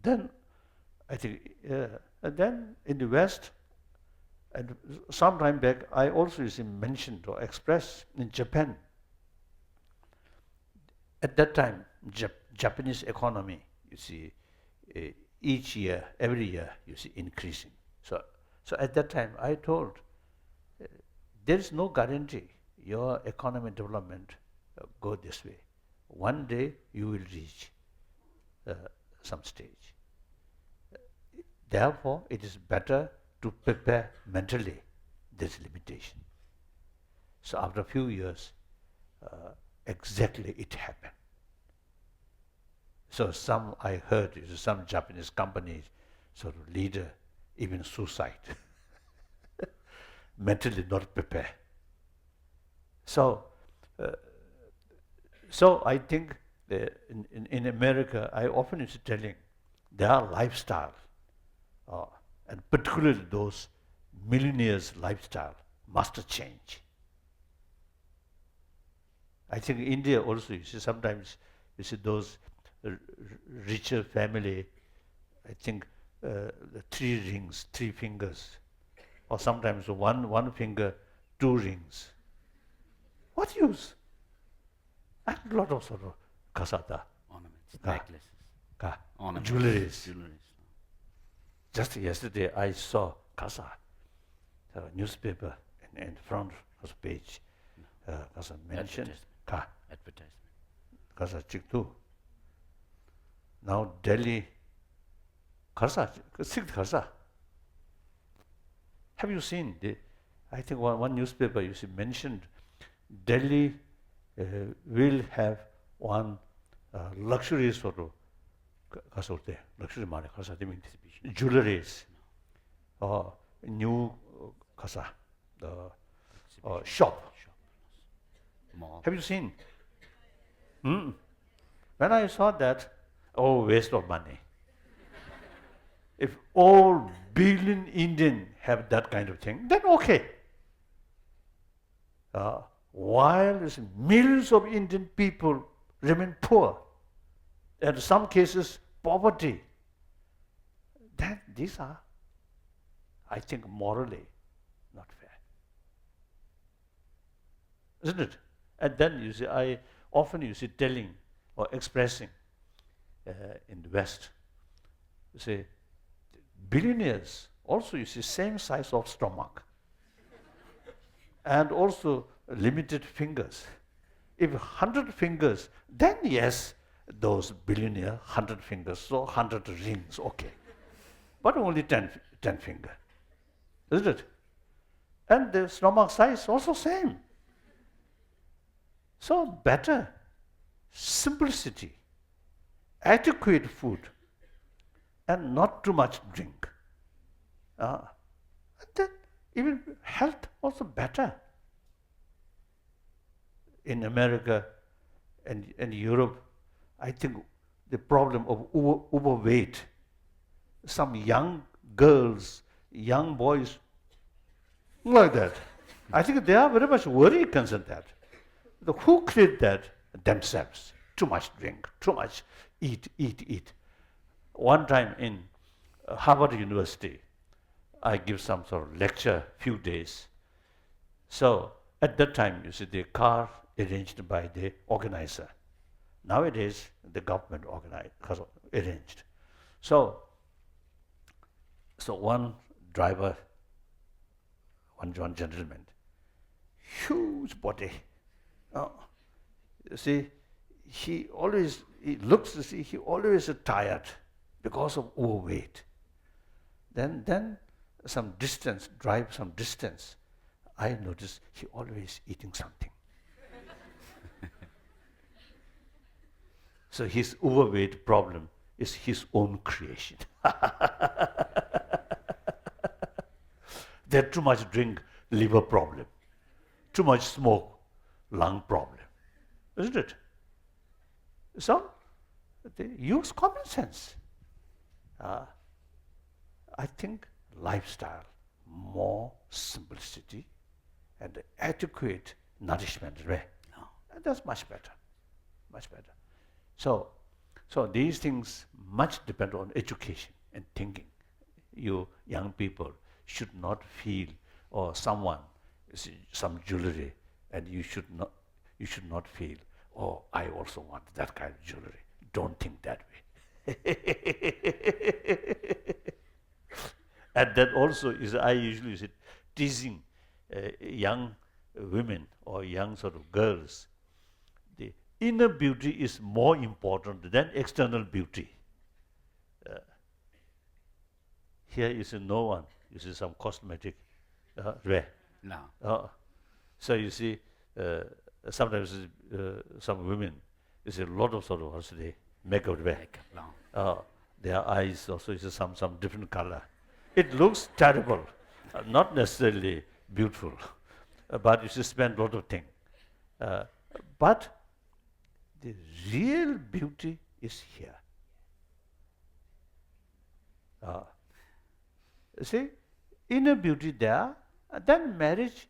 Then I think, and then in the West, and some time back, I also mentioned or expressed in Japan. At that time, Japanese economy, you see, each year, every year, you see, increasing. So at that time, I told, there is no guarantee your economic development go this way. One day you will reach some stage. Therefore, it is better to prepare mentally this limitation. So after a few years, exactly it happened. So I heard some Japanese companies, sort of leader, even suicide, mentally not prepared. So I think in America, I often is telling their lifestyle, and particularly those millionaires' lifestyle, must change. I think India also, you see, sometimes you see those richer family, I think the 3 rings, 3 fingers, or sometimes one finger, 2 rings. What use? And a lot of sort of kasata, ornaments, necklaces, ornaments, jewelries. Just yesterday I saw kasa, a newspaper in front of the page. Kasa mentioned advertisement. Kasa chiktu. Now Delhi, Kharsa, Sikh Kharsa. Have you seen? I think one newspaper you see mentioned Delhi will have one luxury sort of luxury market, jewelries, new kasa, shop. Mall. Have you seen? When I saw that, oh, waste of money. If all billion Indian have that kind of thing, then okay. While millions of Indian people remain poor, and in some cases poverty, then these are, I think, morally not fair. Isn't it? And then you see, I often telling or expressing in the West, you say, billionaires also, you see, same size of stomach. And also limited fingers. If 100 fingers, then yes, those billionaire 100 fingers, so 100 rings, okay. But only 10 finger, isn't it? And the stomach size also same. So better simplicity, adequate food, and not too much drink. And then even health also better. In America and Europe, I think the problem of overweight, some young girls, young boys, like that. I think they are very much worried concerned that. Who create that? Themselves. Too much drink, too much eat. One time in Harvard University, I give some sort of lecture, few days. So at that time, you see, the car arranged by the organizer. Nowadays, the government arranged. So one driver, one gentleman, huge body. You see, he always tired because of overweight. Then drive some distance, I notice he always eating something. So his overweight problem is his own creation. There too much drink, liver problem. Too much smoke, lung problem. Isn't it? So, they use common sense. I think lifestyle, more simplicity and adequate nourishment, right? No. And that's much better. So these things much depend on education and thinking. You young people should not feel, or someone, some jewelry, and you should not feel, oh, I also want that kind of jewelry. Don't think that way. And that also is, I usually say, teasing young women or young sort of girls. The inner beauty is more important than external beauty. Here you see no one. You see some cosmetic, rare. No. So you see, sometimes some women, you see a lot of sort of makeup rare. Their eyes also is some different color. It looks terrible, not necessarily beautiful, but you should spend a lot of things. But the real beauty is here. See, inner beauty there, then marriage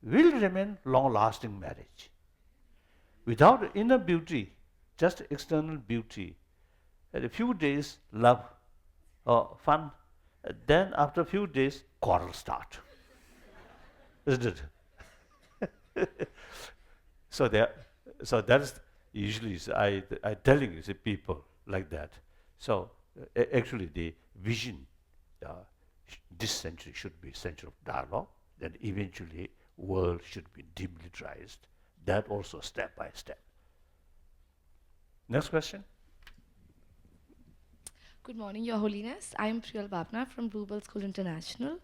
will remain long-lasting marriage. Without inner beauty, just external beauty, at a few days love or fun, then after a few days quarrel start. Isn't it? So that's usually I telling you, people like that. So actually the vision, this century should be century of dialogue. Then eventually world should be demilitarized. That also step by step. Next question. Good morning, Your Holiness. I am Priyal Bapna from Bluebell School International.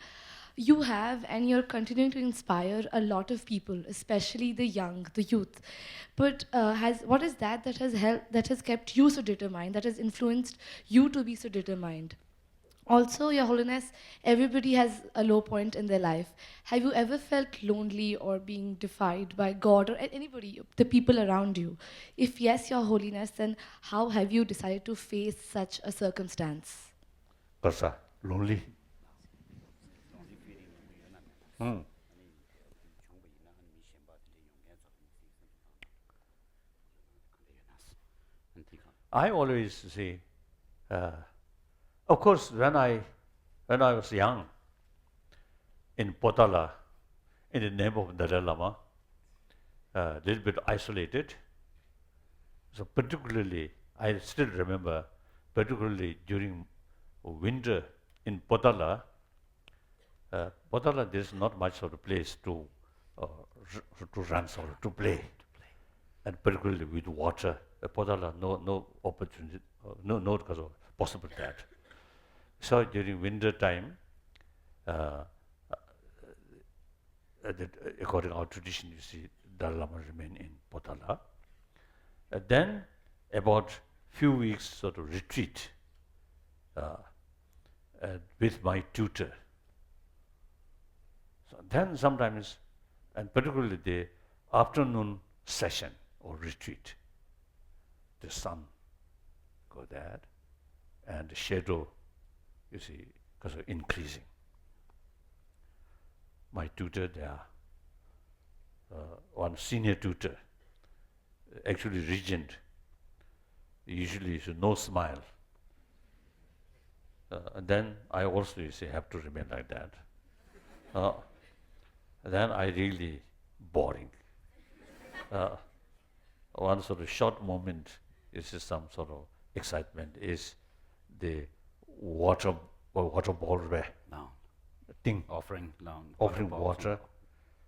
You have and you're continuing to inspire a lot of people, especially the young, the youth. But what is that has kept you so determined, that has influenced you to be so determined? Also, Your Holiness, everybody has a low point in their life. Have you ever felt lonely or being defied by God or anybody, the people around you? If yes, Your Holiness, then how have you decided to face such a circumstance? Persa, lonely. I always say, of course, when I was young, in Potala, in the name of Dalai Lama, a little bit isolated. So particularly, I still remember, particularly during winter in Potala, Potala, there is not much of a place to run or to play, and particularly with water. Potala, no opportunity, no possible that. So during winter time, according to our tradition, you see, Dalai Lama remain in Potala. Then, about few weeks sort of retreat with my tutor. So then sometimes, and particularly the afternoon session or retreat, the sun go there, and the shadow, you see, because of increasing. My tutor there, one senior tutor, actually regent, usually is no smile. And then I also, you see, have to remain like that. Then I really boring. One sort of short moment is some sort of excitement is the water ball No. thing, Offering no, offering balls water.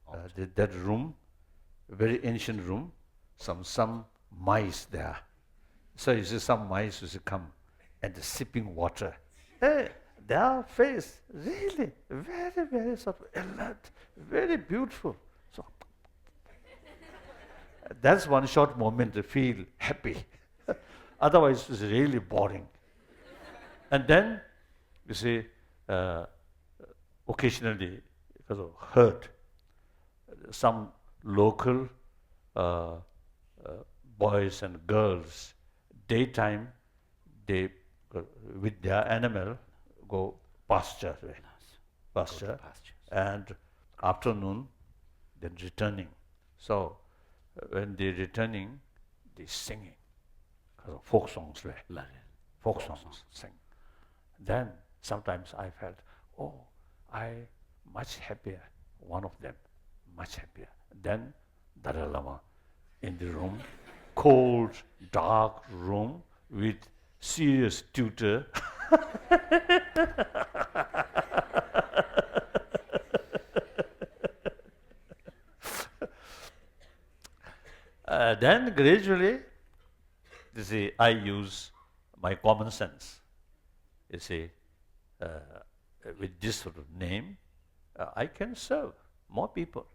on That room, very ancient room, some mice there. So you see some mice used to come and sipping water. Hey, their face really very, very sort of alert, very beautiful. So that's one short moment to feel happy. Otherwise, it's really boring. And then, you see, occasionally, because of hurt, some local boys and girls, daytime, they, with their animal, go pasture, pasture, and afternoon, then returning. So, when they're returning, they singing, because of folk songs, folk songs, sing. Then sometimes I felt, oh, I much happier, one of them, much happier. Then Dalai Lama in the room, cold, dark room with serious tutor. Then gradually, you see, I use my common sense. You see, with this sort of name, I can serve more people.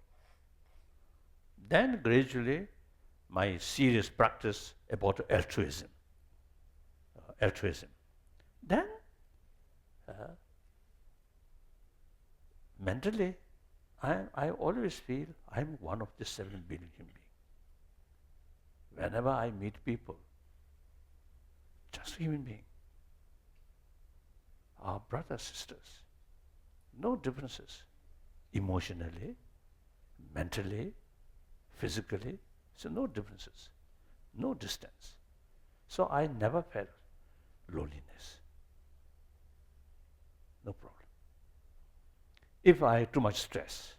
Then gradually, my serious practice about altruism. Then, mentally, I always feel I'm one of the 7 billion human beings. Whenever I meet people, just human beings, our brothers, sisters, no differences, emotionally, mentally, physically, so no differences, no distance. So I never felt loneliness. No problem. If I have too much stress,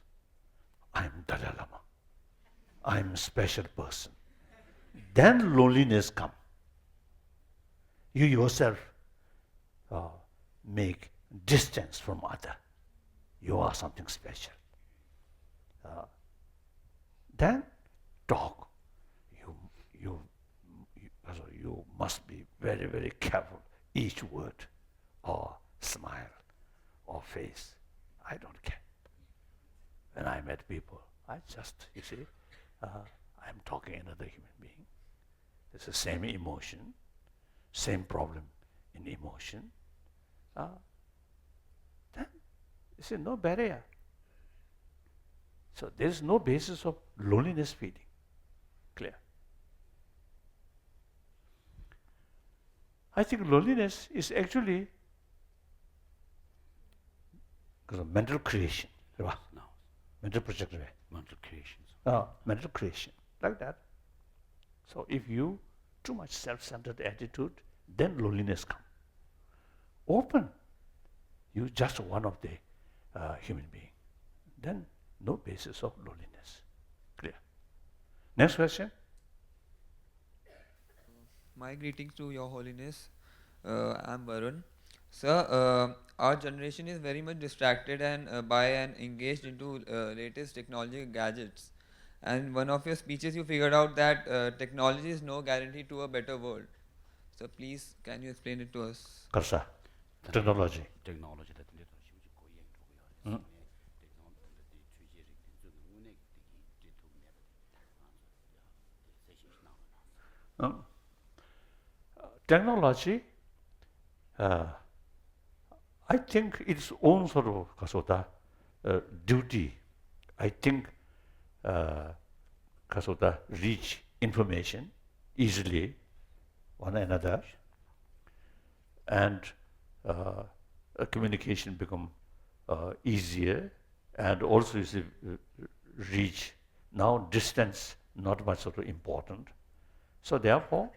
I'm Dalai Lama. I'm a special person. Then loneliness comes. You yourself make distance from other. You are something special. Then talk. You must be very, very careful. Each word, or smile, or face. I don't care. When I met people, I just, you see, I'm talking another human being. It's the same emotion, same problem in emotion. Then, you see, no barrier. So there is no basis of loneliness feeling. Clear? I think loneliness is actually because of mental creation. No. Mental projection. Mental creations. Mental creation. Like that. So if you too much self-centered attitude, then loneliness comes. Open. You just one of the human being. Then no basis of loneliness. Clear? Next question. My greetings to Your Holiness. I'm Varun. Sir, our generation is very much distracted and by and engaged into latest technology gadgets. And one of your speeches, you figured out that technology is no guarantee to a better world. So please, can you explain it to us? Karsa, technology. technology Um, technology, uh, I think its own sort of kasota duty. I think kasota reach information easily one another, and communication become easier, and also is reach. Now distance not much sort of important. So therefore,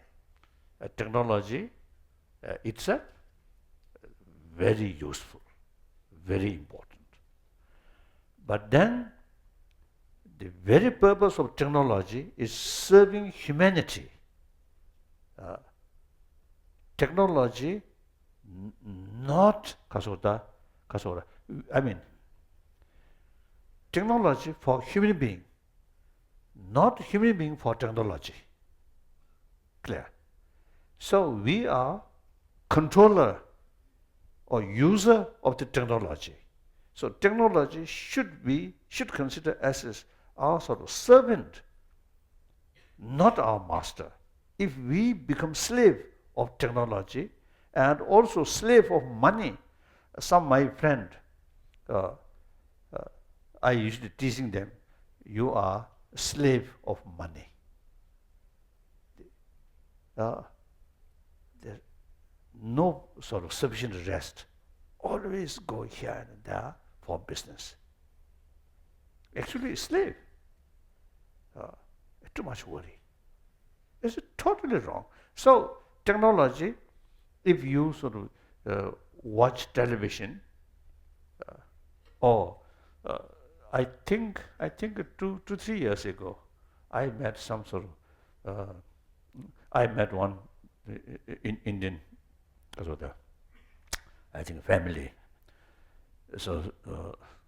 technology itself very useful, very important. But then the very purpose of technology is serving humanity. Technology not kasota. I mean, technology for human being, not human being for technology. Clear? So we are controller or user of the technology. So technology should consider as our sort of servant, not our master. If we become slave of technology and also slave of money, some my friend, I usually teasing them, you are a slave of money. There's no sort of sufficient rest. Always go here and there for business. Actually, a slave. Too much worry. It's totally wrong. So, technology, if you sort of watch television, or I think 2 to 3 years ago, I met some sort of I met one in Indian, I think family. So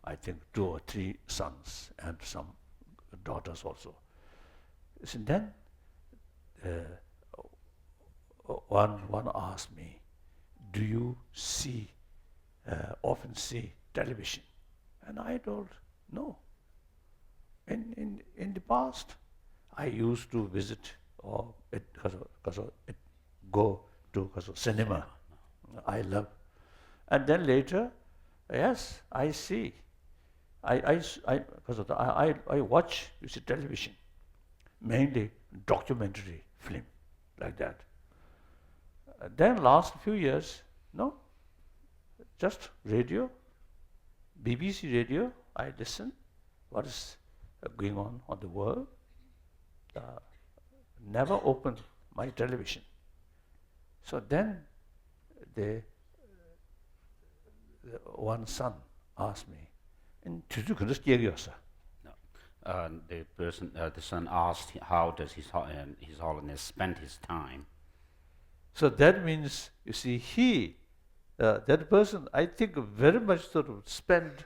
I think 2 or 3 sons and some daughters also. So then one asked me, "Do you often see television?" And I told, "No. In the past, I used to visit or go to cinema. I love. And then later, yes, I see. I watch television, mainly documentary film, like that. Then last few years, no, just radio, BBC radio. I listen. What is going on the world? Never opened my television. So then one son asked me, "And did you understand?" the son asked how does his holiness spend his time. So that means, you see, that person, I think, very much sort of spend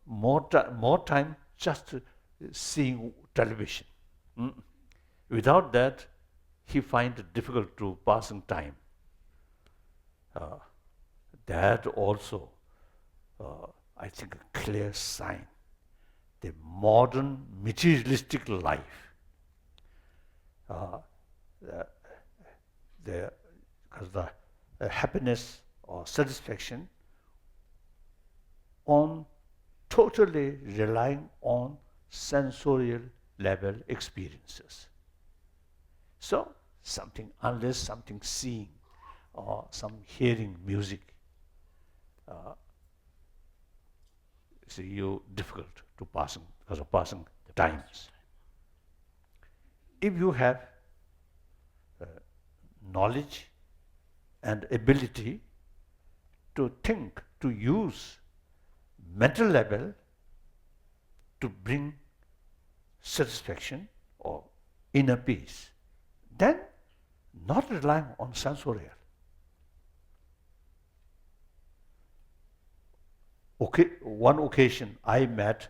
more time just seeing television. Without that, he finds it difficult to passing time. That also, I think, a clear sign. The modern materialistic life, the happiness or satisfaction on totally relying on sensorial level experiences. So unless something seeing or some hearing music, you difficult to passing because of passing times. If you have knowledge and ability to think, to use mental level to bring satisfaction or inner peace, then not relying on sensorial. one occasion I met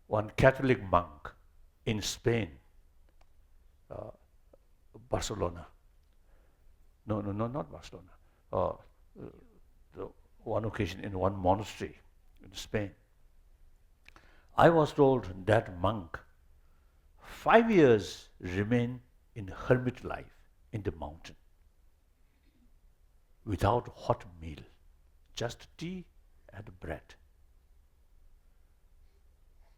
one Catholic monk in Spain, Barcelona. No, not Barcelona. The one occasion in one monastery in Spain. I was told that monk 5 years remained in hermit life in the mountain without hot meal, just tea and bread.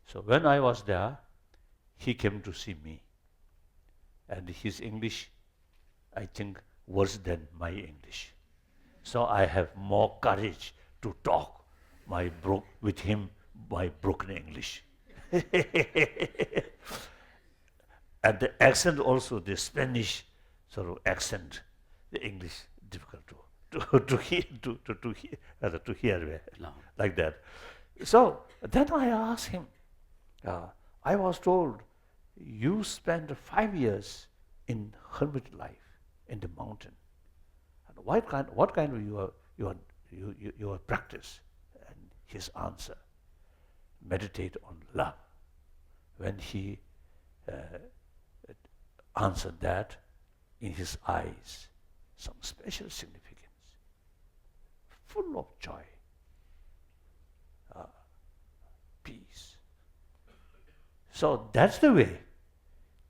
So when I was there, he came to see me. And his English, I think, worse than my English. So I have more courage to talk with him my broken English. And the accent also, the Spanish sort of accent, the English difficult to hear No. like that. So then I asked him, I was told you spent 5 years in hermit life in the mountain. And what kind of your practice? And his answer, meditate on love. When he answered that, in his eyes, some special significance, full of joy, peace. So that's the way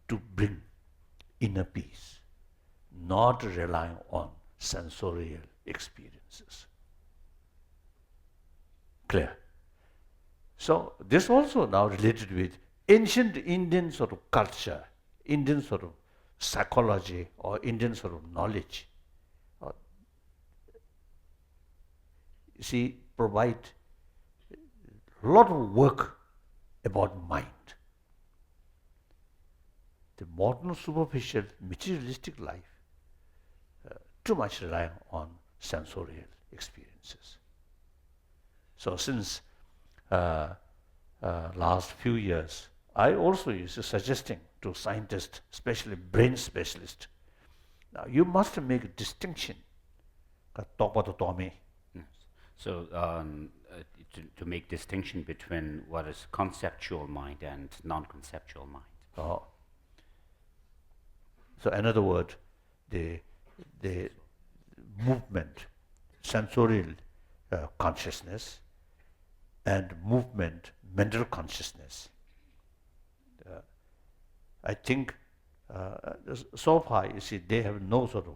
to bring inner peace, not relying on sensorial experiences. Clear? So this also now related with ancient Indian sort of culture, Indian sort of psychology or Indian sort of knowledge. You see, provide a lot of work about mind. The modern superficial materialistic life too much relying on sensorial experiences. So since last few years, I also used suggesting to scientists, especially brain specialists, now you must make a distinction. So to make distinction between what is conceptual mind and non-conceptual mind. So another word, the movement, sensorial consciousness, and movement, mental consciousness. I think so far, you see, they have no sort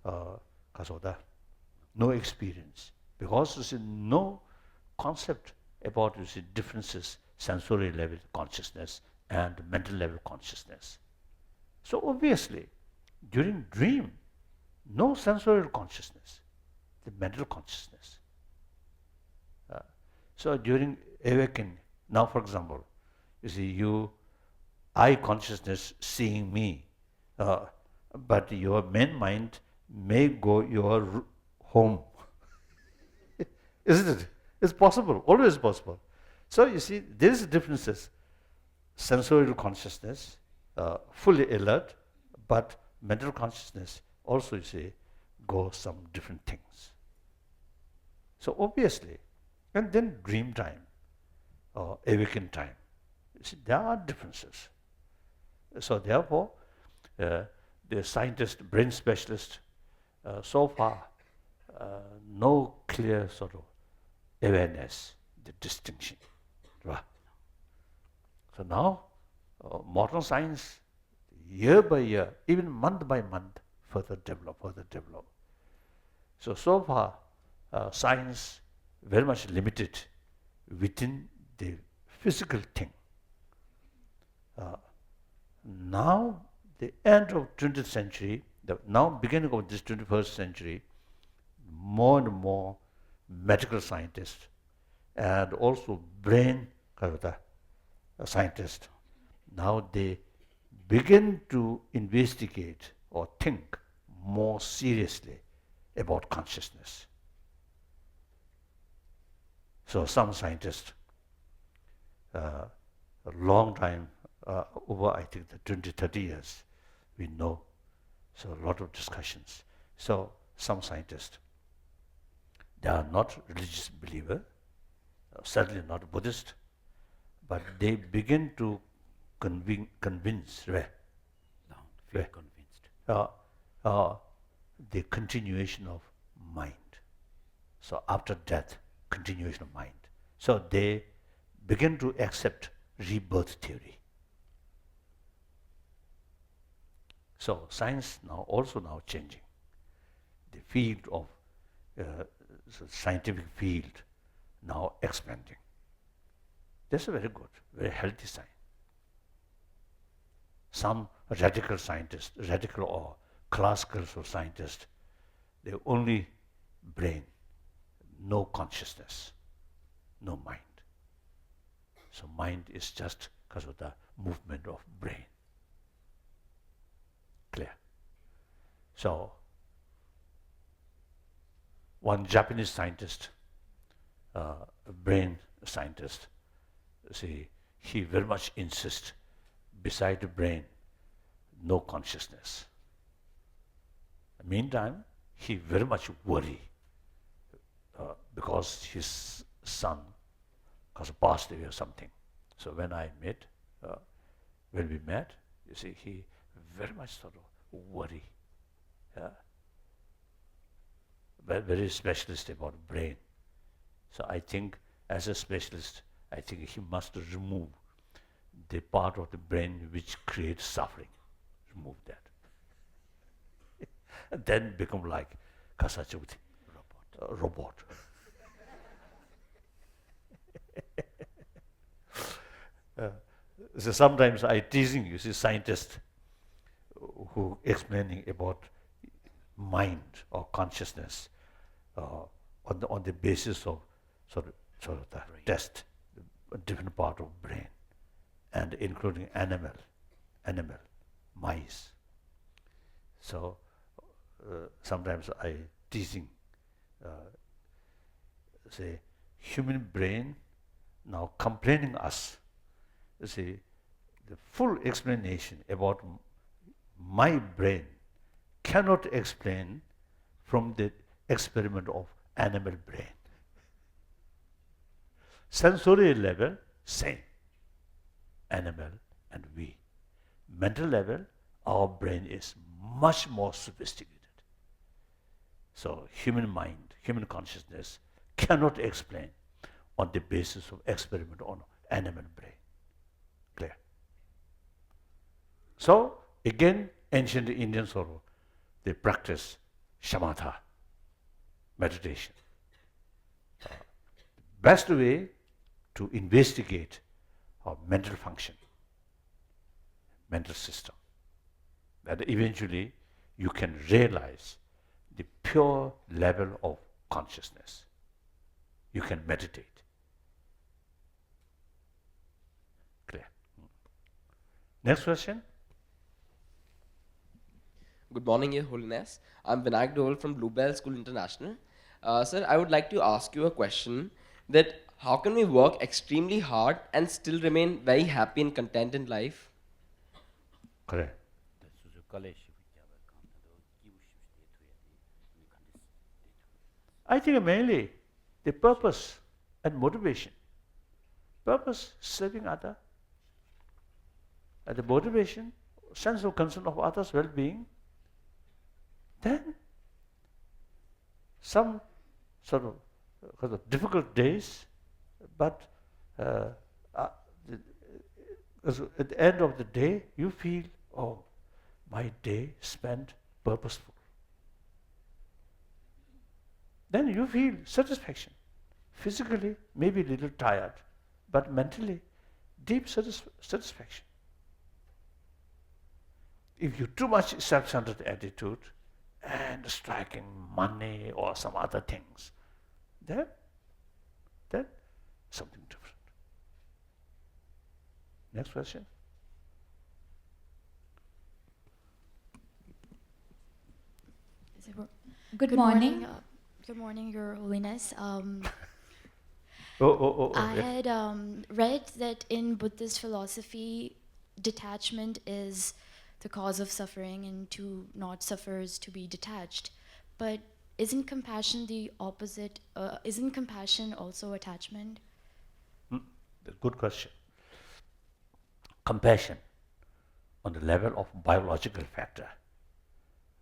of no experience, because you see, no concept about, you see, differences, sensory level consciousness and mental level consciousness. So obviously, during dream, no sensorial consciousness, the mental consciousness. So during awakening, now for example, you see, eye consciousness seeing me, but your main mind may go your home. Isn't it? It's possible, always possible. So you see, there is differences. Sensorial consciousness, fully alert, but mental consciousness also, you see, goes some different things. So obviously, and then dream time or awaken time, you see, there are differences. So therefore, the scientist, brain specialist, so far, no clear sort of awareness, the distinction. Right? So now, modern science, year by year, even month by month, further develop. So far, science very much limited within the physical thing. Now, the end of 20th century, now beginning of this 21st century, more and more medical scientists and also brain scientists, now they begin to investigate or think more seriously about consciousness. So some scientists, a long time, over I think the 20, 30 years, we know, so a lot of discussions. So some scientists, they are not religious believer, certainly not Buddhist, but they begin to convince Don't feel Right. convinced. The continuation of mind. So after death, continuation of mind. So they begin to accept rebirth theory. So science now also now changing. The field of scientific field now expanding. That's a very good, very healthy sign. Some radical scientists, radical or classical scientists, they only brain, no consciousness, no mind. So mind is just because of the movement of brain. Clear? So one Japanese scientist, a brain scientist, see, he very much insists beside the brain, no consciousness. Meantime, he very much worry because his son has passed away or something. So when we met, you see, he very much sort of worry. Very specialist about brain. So I think as a specialist, I think he must remove the part of the brain which creates suffering. Remove that. And then become like Kasachuti, robot. So sometimes I teasing, you see, scientists who explaining about mind or consciousness on the basis of sort of the test, a different part of brain, and including animal, mice. So sometimes I teasing, say, human brain now complaining us. You see, the full explanation about my brain cannot explain from the experiment of animal brain. Sensory level, same. Animal and we. Mental level, our brain is much more sophisticated. So human mind, human consciousness cannot explain on the basis of experiment on animal brain. Clear? So again, ancient Indians they practice shamatha, meditation. Best way to investigate our mental function, mental system, that eventually you can realize the pure level of consciousness. You can meditate. Clear? Next question. Good morning, Your Holiness. I'm Vinayak Dole from Bluebell School International. Sir, I would like to ask you a question that how can we work extremely hard and still remain very happy and content in life? Correct. I think mainly the purpose and motivation. Purpose, serving other. And the motivation, sense of concern of others' well-being. Then some sort of difficult days, but at the end of the day, you feel, oh, my day spent purposeful. Then you feel satisfaction. Physically, maybe a little tired, but mentally, deep satisfaction. If you too much self-centered attitude and striking money or some other things, then something different. Next question. Good morning. Good morning, Your Holiness. I had read that in Buddhist philosophy, detachment is the cause of suffering, and to not suffer is to be detached. But isn't compassion the opposite? Isn't compassion also attachment? That's a good question. Compassion on the level of biological factor,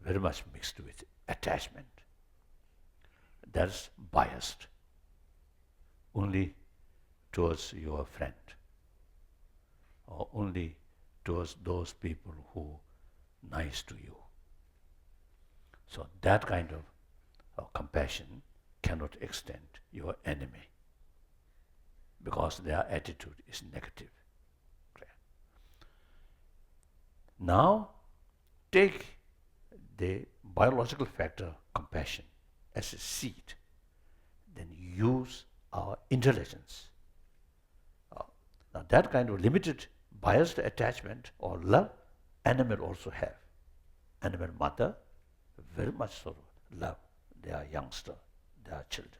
very much mixed with attachment. That's biased only towards your friend or only towards those people who nice to you. So that kind of compassion cannot extend your enemy because their attitude is negative. Clear? Now take the biological factor compassion as a seed, then use our intelligence. Now that kind of limited biased attachment or love, animal also have. Animal mother very much sort of love their youngster, their children,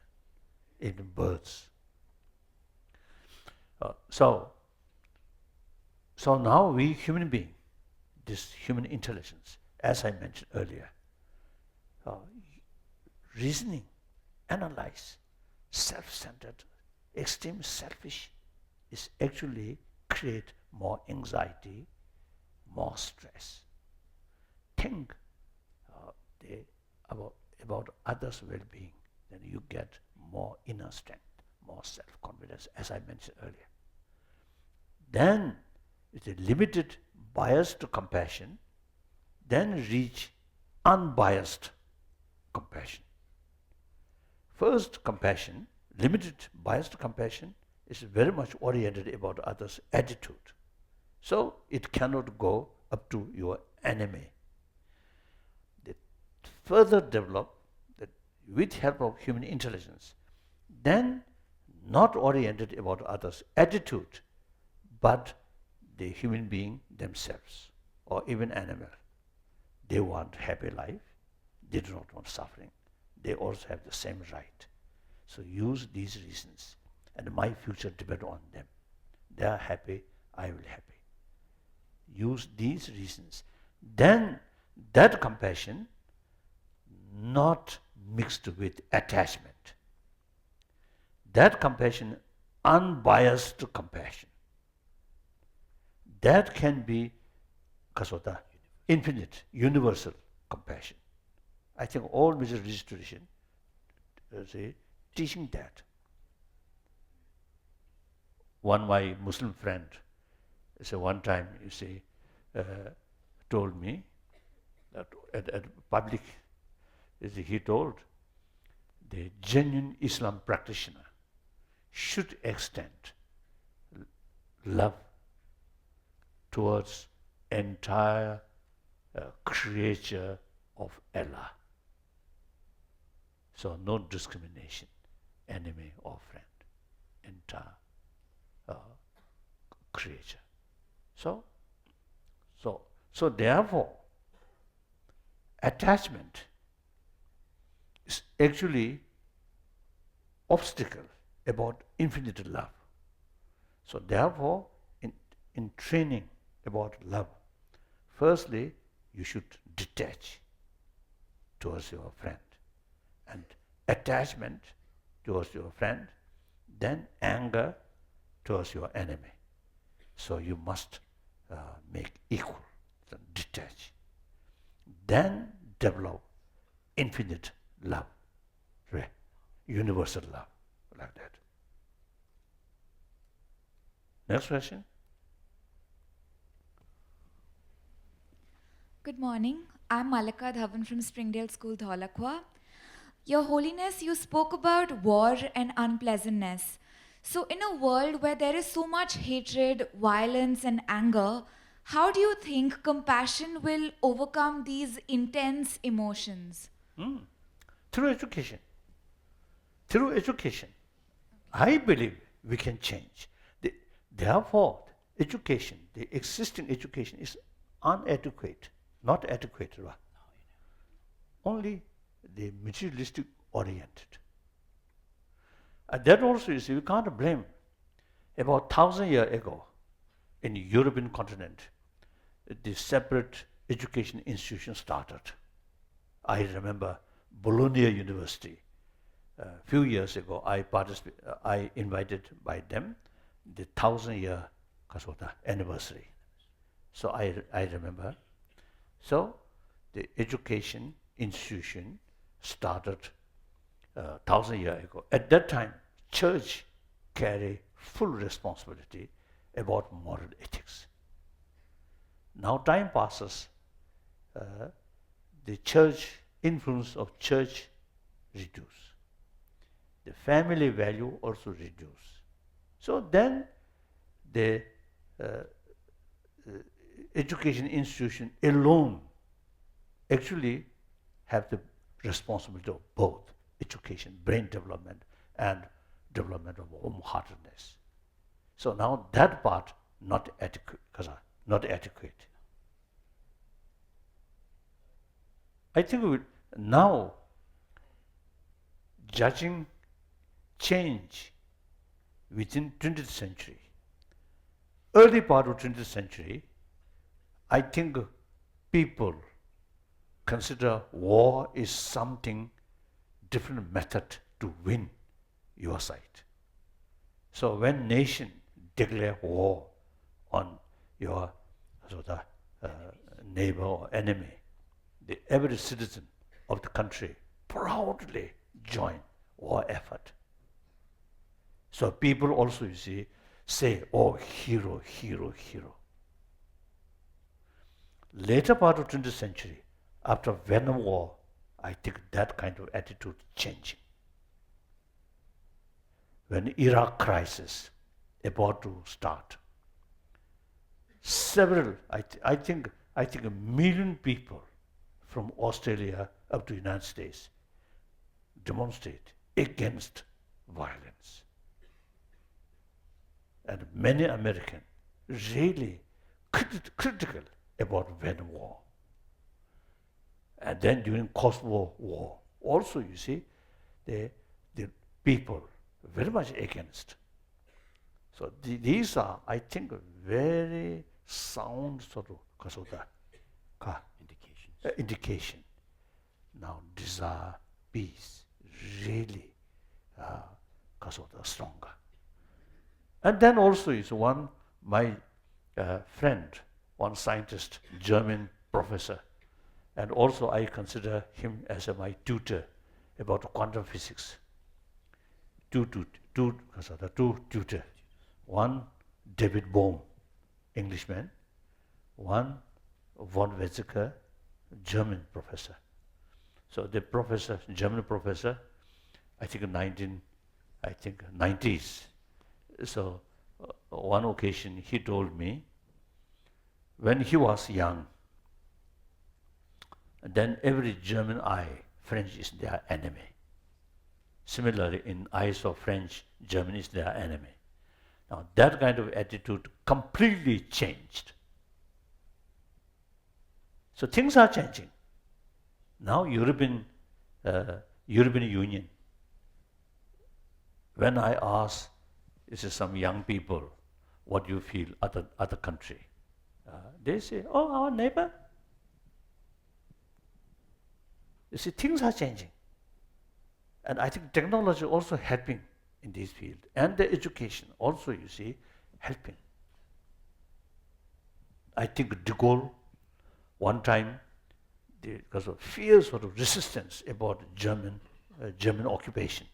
even birds. So now we human being, this human intelligence, as I mentioned earlier, reasoning, analyze, self-centered, extreme selfish is actually create more anxiety, more stress. Think about others' well-being, then you get more inner strength, more self-confidence, as I mentioned earlier. Then it's a limited biased compassion, then reach unbiased compassion. First compassion, limited biased compassion, is very much oriented about others' attitude. So it cannot go up to your enemy. They further develop that with help of human intelligence, then not oriented about others' attitude, but the human being themselves, or even animal. They want happy life, they do not want suffering. They also have the same right. So use these reasons, and my future depends on them. They are happy, I will happy. Use these reasons. Then that compassion not mixed with attachment. That compassion, unbiased compassion. That can be kasota, infinite, universal compassion. I think all major religious tradition teaching that. One my Muslim friend, one time told me that at public, he told the genuine Islam practitioner should extend love towards entire creature of Allah. So no discrimination, enemy or friend, entire creature. So therefore, attachment is actually obstacle about infinite love. So therefore, in training about love, firstly, you should detach towards your friend, and attachment towards your friend, then anger towards your enemy. So you must make equal, detach. Then develop infinite love, universal love, like that. Next question. Good morning. I'm Malika Dhawan from Springdale School, Dholakwa. Your Holiness, you spoke about war and unpleasantness. So in a world where there is so much hatred, violence and anger, how do you think compassion will overcome these intense emotions? Through education. Through education. I believe we can change. Therefore, education, the existing education is inadequate, not adequate. Only the materialistic oriented. And that also, you see, we can't blame. About 1,000 years ago, in the European continent, the separate education institution started. I remember Bologna University. A few years ago, I invited by them. the 1,000-year anniversary. So I remember. So the education institution started 1,000 years ago. At that time, church carried full responsibility about moral ethics. Now time passes, the church influence of church reduce. The family value also reduce. So then the education institution alone actually have the responsibility of both education, brain development, and development of wholeheartedness. So now that part not adequate. I think now judging change within 20th century, early part of 20th century, I think people consider war is something different method to win your side. So when nation declare war on your neighbor or enemy, every citizen of the country proudly join war effort. So people also, you see, say, oh, hero, hero, hero. Later part of 20th century, after Vietnam War, I think that kind of attitude changing. When Iraq crisis about to start, several, I think a million people from Australia up to the United States demonstrate against violence. And many Americans really critical about Vietnam War. And then during Kosovo War, also you see, the people very much against. So these are, I think, very sound sort of indication. Now desire peace really stronger. And then also is my friend, one scientist, German professor, and also I consider him as my tutor about quantum physics. Two tutors. One, David Bohm, Englishman. One, von Weizsäcker, German professor. So the professor, German professor, I think 90s. So one occasion he told me, when he was young, then every German eye, French is their enemy. Similarly, in eyes of French, German is their enemy. Now that kind of attitude completely changed. So things are changing. Now European Union, when I ask some young people, what do you feel other country? They say, oh, our neighbor. You see, things are changing. And I think technology also helping in this field. And the education also, you see, helping. I think de Gaulle, one time, because of fierce sort of resistance about German occupation.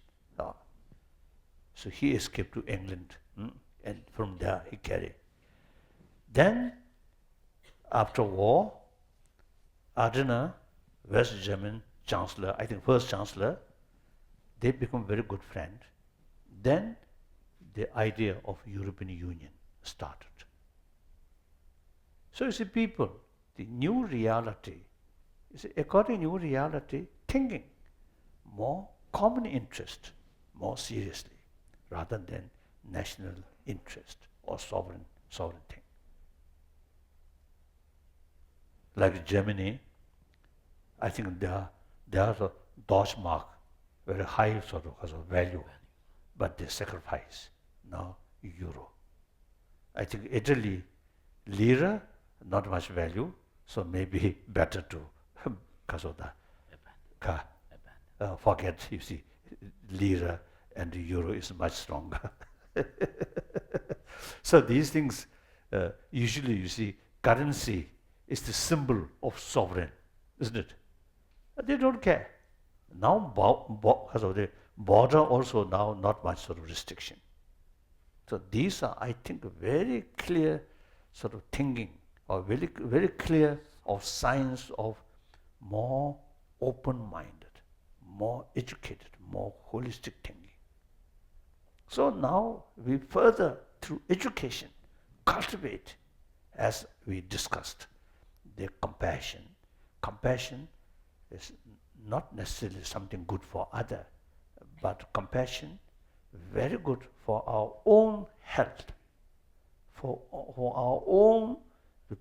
So he escaped to England, and from there he carried. Then, after war, Adenauer, West German Chancellor, I think first Chancellor, they become very good friends. Then the idea of European Union started. So you see, people, the new reality, you see, according to new reality, thinking more common interest, more seriously, rather than national interest or sovereign thing. Like Germany, I think they are the Deutschmark, very high sort of value, but they sacrifice now euro. I think Italy, lira, not much value, so maybe better to forget, you see, lira and the euro is much stronger. So these things, usually you see, currency is the symbol of sovereign, isn't it? They don't care. Now, because of the border also now not much sort of restriction. So these are, I think, very clear sort of thinking, or very, very clear of signs of more open-minded, more educated, more holistic thinking. So now we further, through education, cultivate, as we discussed, the compassion. Compassion is not necessarily something good for other, but compassion very good for our own health, for our own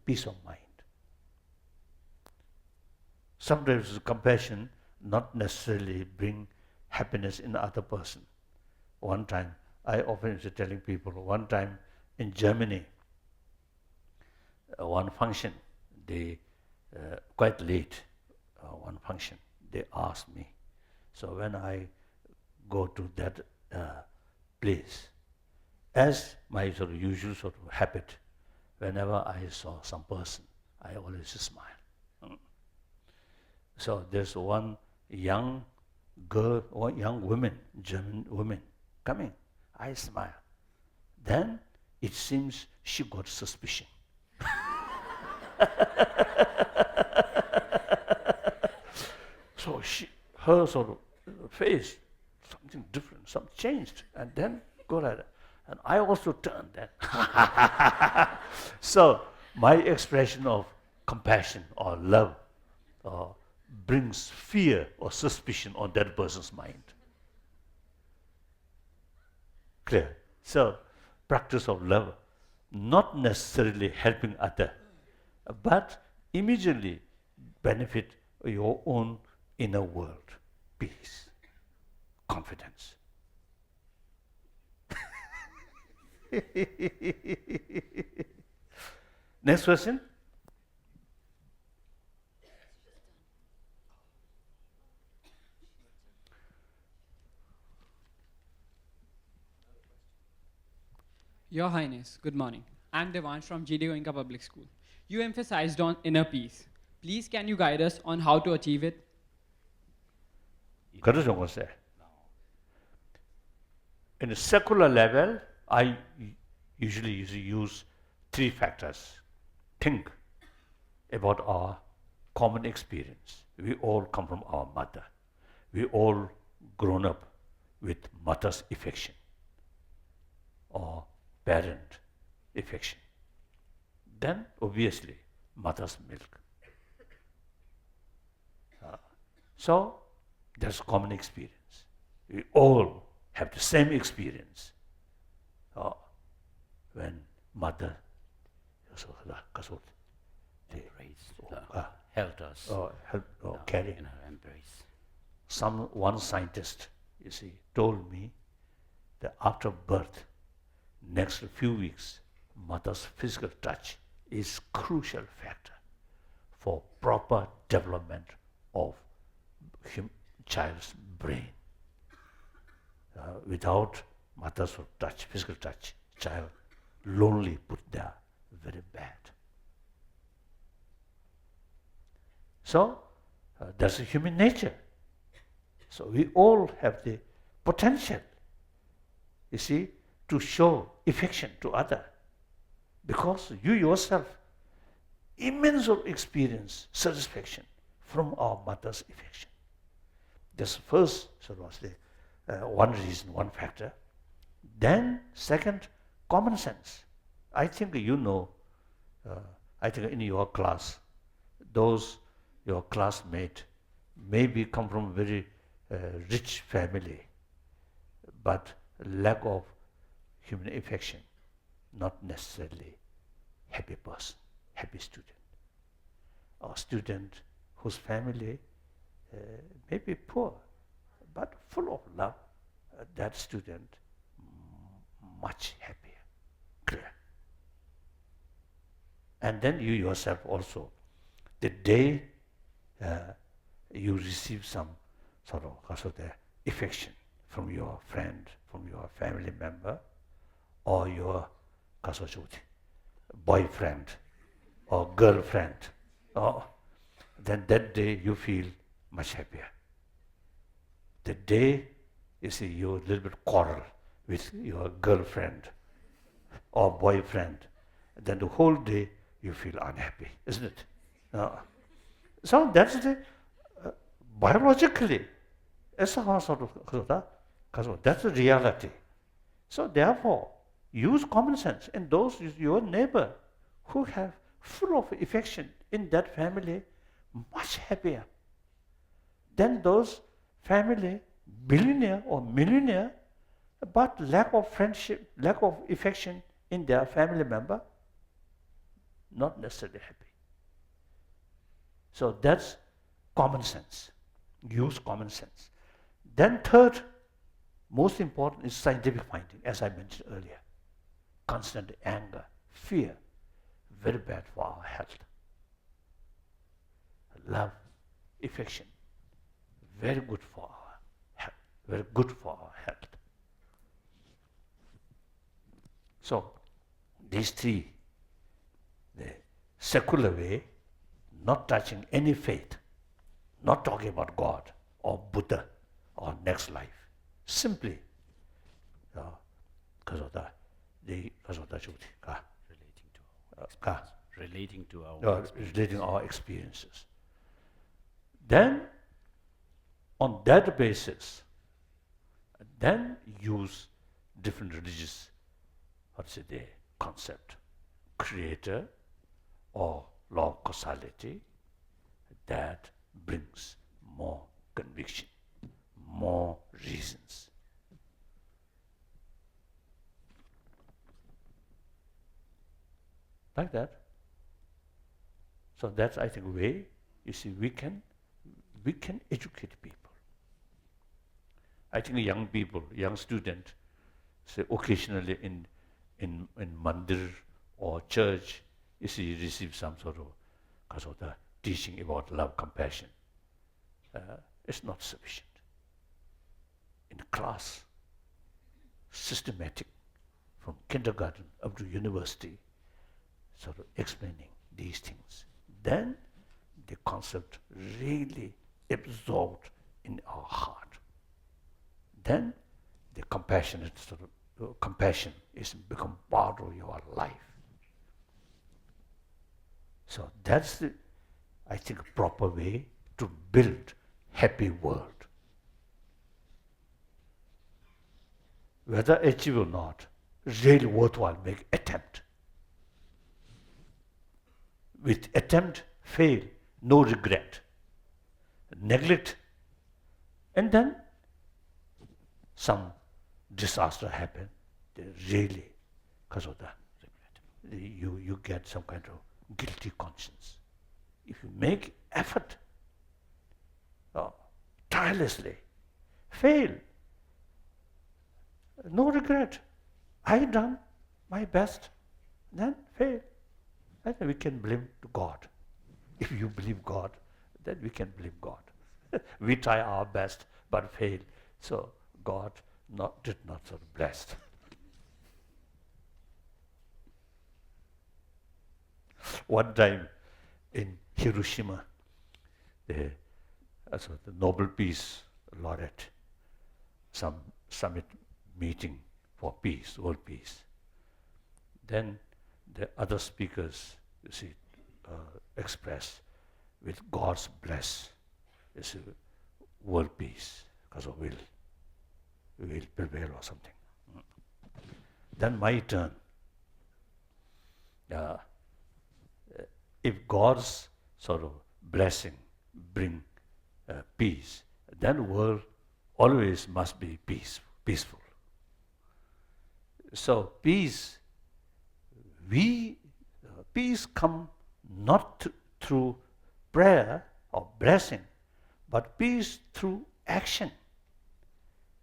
peace of mind. Sometimes compassion not necessarily bring happiness in the other person. One time, I often used to telling people, one time in Germany, one function, they, quite late, one function, they asked me. So when I go to that place, as my sort of usual sort of habit, whenever I saw some person, I always smile. So there's one young girl, one young woman, German woman, coming. I smile. Then it seems she got suspicion. So her sort of face, something different, something changed, and then go like that. And I also turned then. So my expression of compassion or love brings fear or suspicion on that person's mind. Clear? So, practice of love, not necessarily helping other, but immediately benefit your own inner world, peace, confidence. Next question. Your Highness, good morning. I'm Devansh from GD Goenka Public School. You emphasized on inner peace. Please can you guide us on how to achieve it? In a secular level, I usually use three factors. Think about our common experience. We all come from our mother. We all grown up with mother's affection or parent affection. Then, obviously, mother's milk. So, that's common experience. We all have the same experience when mother held us carry. in her embrace. One scientist, you see, told me that after birth, next few weeks, mother's physical touch is crucial factor for proper development of child's brain. Without mother's touch, physical touch, child lonely put there, very bad. So that's a human nature. So we all have the potential, you see, to show affection to other, because you yourself immense of experience satisfaction from our mother's affection. That's first sort of one reason, one factor. Then second, common sense. I think you know, I think in your class, those your classmate maybe come from a very rich family, but lack of human affection, not necessarily happy person, happy student. Or student whose family may be poor, but full of love, that student much happier, clear. And then you yourself also, the day you receive some sort of affection from your friend, from your family member, or your boyfriend or girlfriend, then that day you feel much happier. The day you see you a little bit quarrel with your girlfriend or boyfriend, then the whole day you feel unhappy, isn't it? So that's the biologically, that's the reality. So therefore, use common sense, and those your neighbor who have full of affection in that family, much happier than those family billionaire or millionaire, but lack of friendship, lack of affection in their family member, not necessarily happy. So that's common sense. Use common sense. Then third, most important is scientific finding, as I mentioned earlier. Constant anger, fear, very bad for our health. Love, affection, very good for our health, very good for our health. So these three, the secular way, not touching any faith, not talking about God or Buddha or next life, simply because of the relating our experiences. Then, on that basis, then use different religious, concept, creator or law of causality, that brings more conviction, more reasons. Like that. So that's, I think, way, you see, we can educate people. I think young people, young students, say occasionally in mandir or church, you see, receive some sort of, because of the teaching about love, compassion. It's not sufficient. In class, systematic, from kindergarten up to university, sort of explaining these things. Then the concept really absorbed in our heart. Then the compassionate sort of compassion is become part of your life. So that's the, I think, proper way to build happy world. Whether achieve or not, really worthwhile, make attempt. With attempt, fail, no regret. Neglect, and then some disaster happen. Really, because of that, you get some kind of guilty conscience. If you make effort, tirelessly, fail, no regret. I done my best, then fail. And we can blame God. If you believe God, then we can blame God. We try our best, but fail. So God did not sort of blessed. One time in Hiroshima, the Nobel Peace Laureate, some summit meeting for peace, world peace. Then the other speakers, you see, express with God's bless, you see, world peace, because we will prevail or something. Then my turn. If God's sort of blessing bring peace, then world always must be peaceful. So peace come not through prayer or blessing, but peace through action.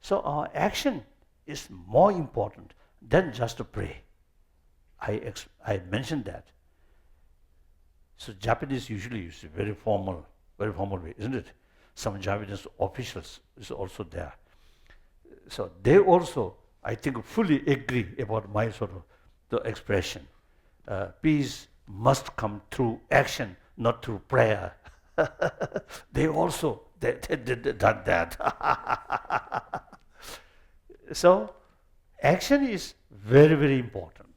So our action is more important than just to pray. I mentioned that. So Japanese usually use a very formal way, isn't it? Some Japanese officials is also there. So they also, I think, fully agree about my sort of the expression, peace must come through action, not through prayer. They also done that. So, action is very, very important.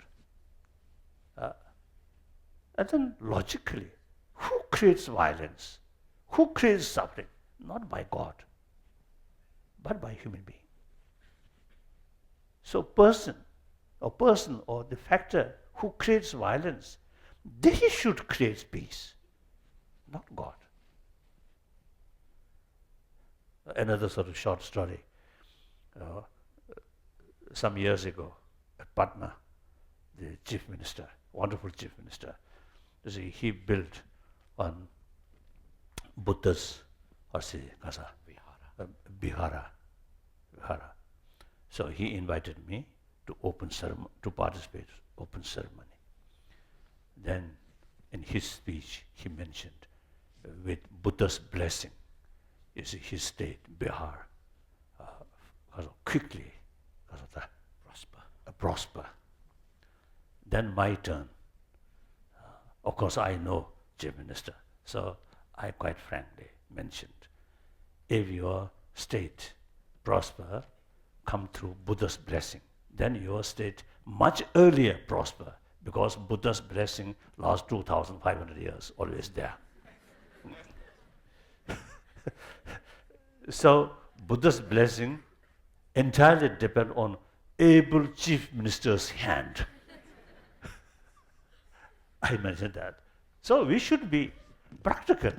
And then logically, who creates violence? Who creates suffering? Not by God, but by human being. So person or the factor who creates violence, they should create peace, not God. Another sort of short story. Some years ago at Patna, the chief minister, wonderful chief minister, you see, he built on Buddha's, or say, Vihara. So he invited me to participate open ceremony. Then in his speech he mentioned, with Buddha's blessing, you see, his state, Bihar, quickly prosper. Then my turn. Of course, I know Chief Minister, so I quite frankly mentioned, if your state prosper, come through Buddha's blessing, then your state much earlier prosper, because Buddha's blessing lasts 2,500 years, always there. So Buddha's blessing entirely depends on able chief minister's hand. I mentioned that. So we should be practical,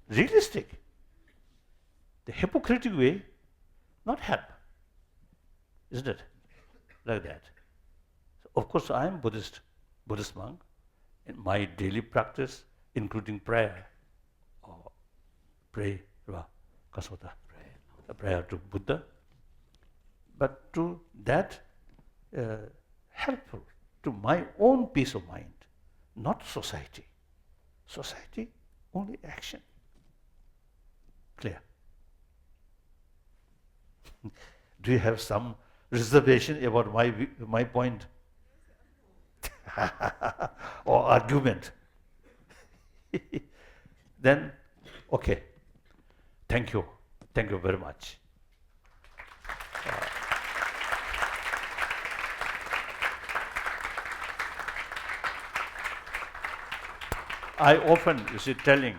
realistic. The hypocritical way, not help. Isn't it? Like that. So of course, I am Buddhist monk. In my daily practice, including prayer, or pray to Buddha, but to that helpful to my own peace of mind, not society. Society, only action. Clear? Do you have some reservation about my point? Or argument? Then, okay. Thank you. Thank you very much. I often, telling,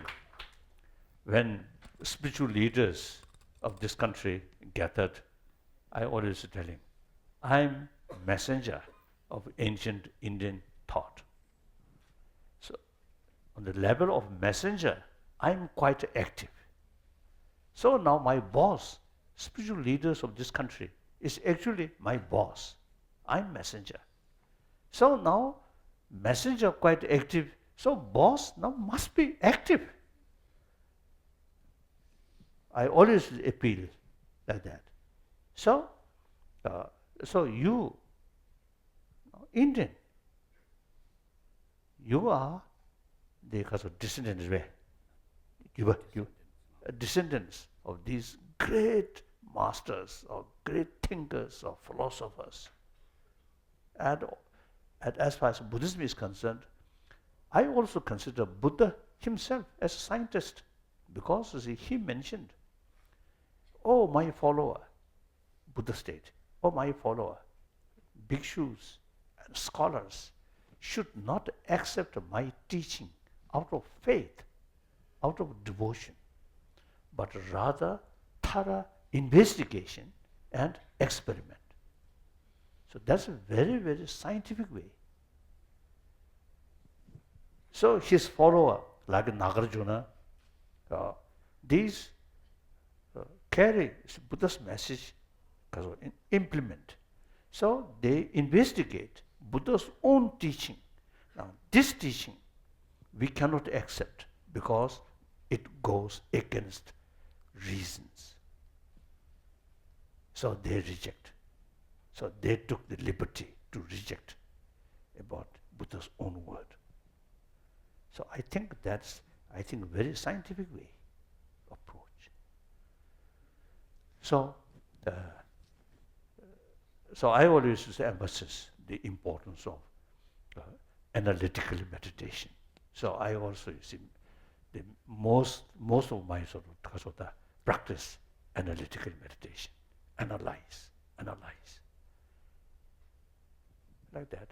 when spiritual leaders of this country gathered, I always telling, I'm a messenger of ancient Indian thought. So, on the level of messenger, I'm quite active. So now my boss, spiritual leaders of this country, is actually my boss. I'm messenger. So now, messenger quite active, so boss now must be active. I always appeal like that. So, you, Indian, you are the descendants, you descendants of these great masters or great thinkers or philosophers. And as far as Buddhism is concerned, I also consider Buddha himself as a scientist, because he mentioned, oh my follower, Buddha state, oh my follower, bhikshus and scholars should not accept my teaching out of faith, out of devotion, but rather thorough investigation and experiment. So that's a very, very scientific way. So his follower, like Nagarjuna, these carry Buddha's message, implement. So they investigate Buddha's own teaching. Now this teaching we cannot accept because it goes against reasons. So they reject. So they took the liberty to reject about Buddha's own word. So I think that's, a very scientific way approach. So, so I always emphasize the importance of analytical meditation. So I also, you see, the most of my sort of practice analytical meditation, analyze, like that.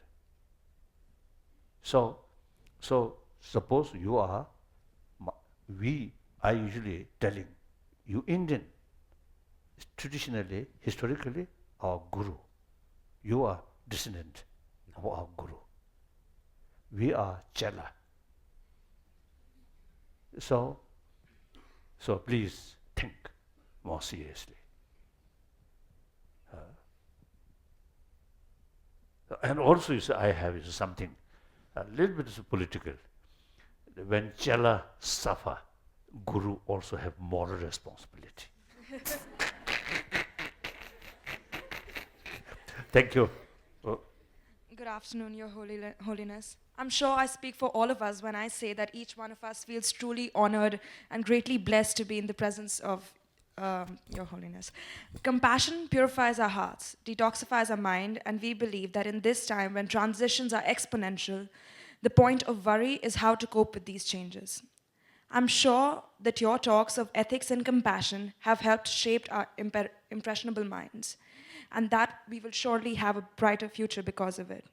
So suppose you are, I usually telling you Indian, traditionally, historically, our guru. You are descendant of our guru. We are chela. So please think more seriously. And also, you see, I have something a little bit of political. When chela suffer, guru also have moral responsibility. Thank you. Good afternoon, Your Holiness. I'm sure I speak for all of us when I say that each one of us feels truly honored and greatly blessed to be in the presence of Your Holiness. Compassion purifies our hearts, detoxifies our mind, and we believe that in this time when transitions are exponential, the point of worry is how to cope with these changes. I'm sure that your talks of ethics and compassion have helped shape our impressionable minds, and that we will surely have a brighter future because of it,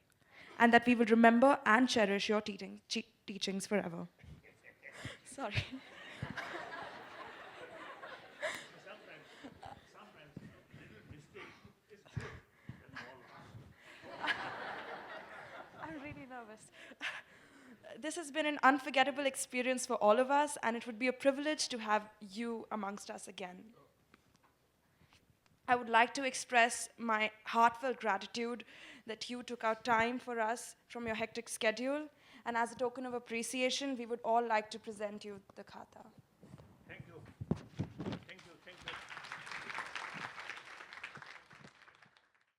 and that we will remember and cherish your teachings forever. Sorry. I'm really nervous. This has been an unforgettable experience for all of us, and it would be a privilege to have you amongst us again. I would like to express my heartfelt gratitude that you took out time for us from your hectic schedule, and as a token of appreciation, we would all like to present you the kata. Thank you.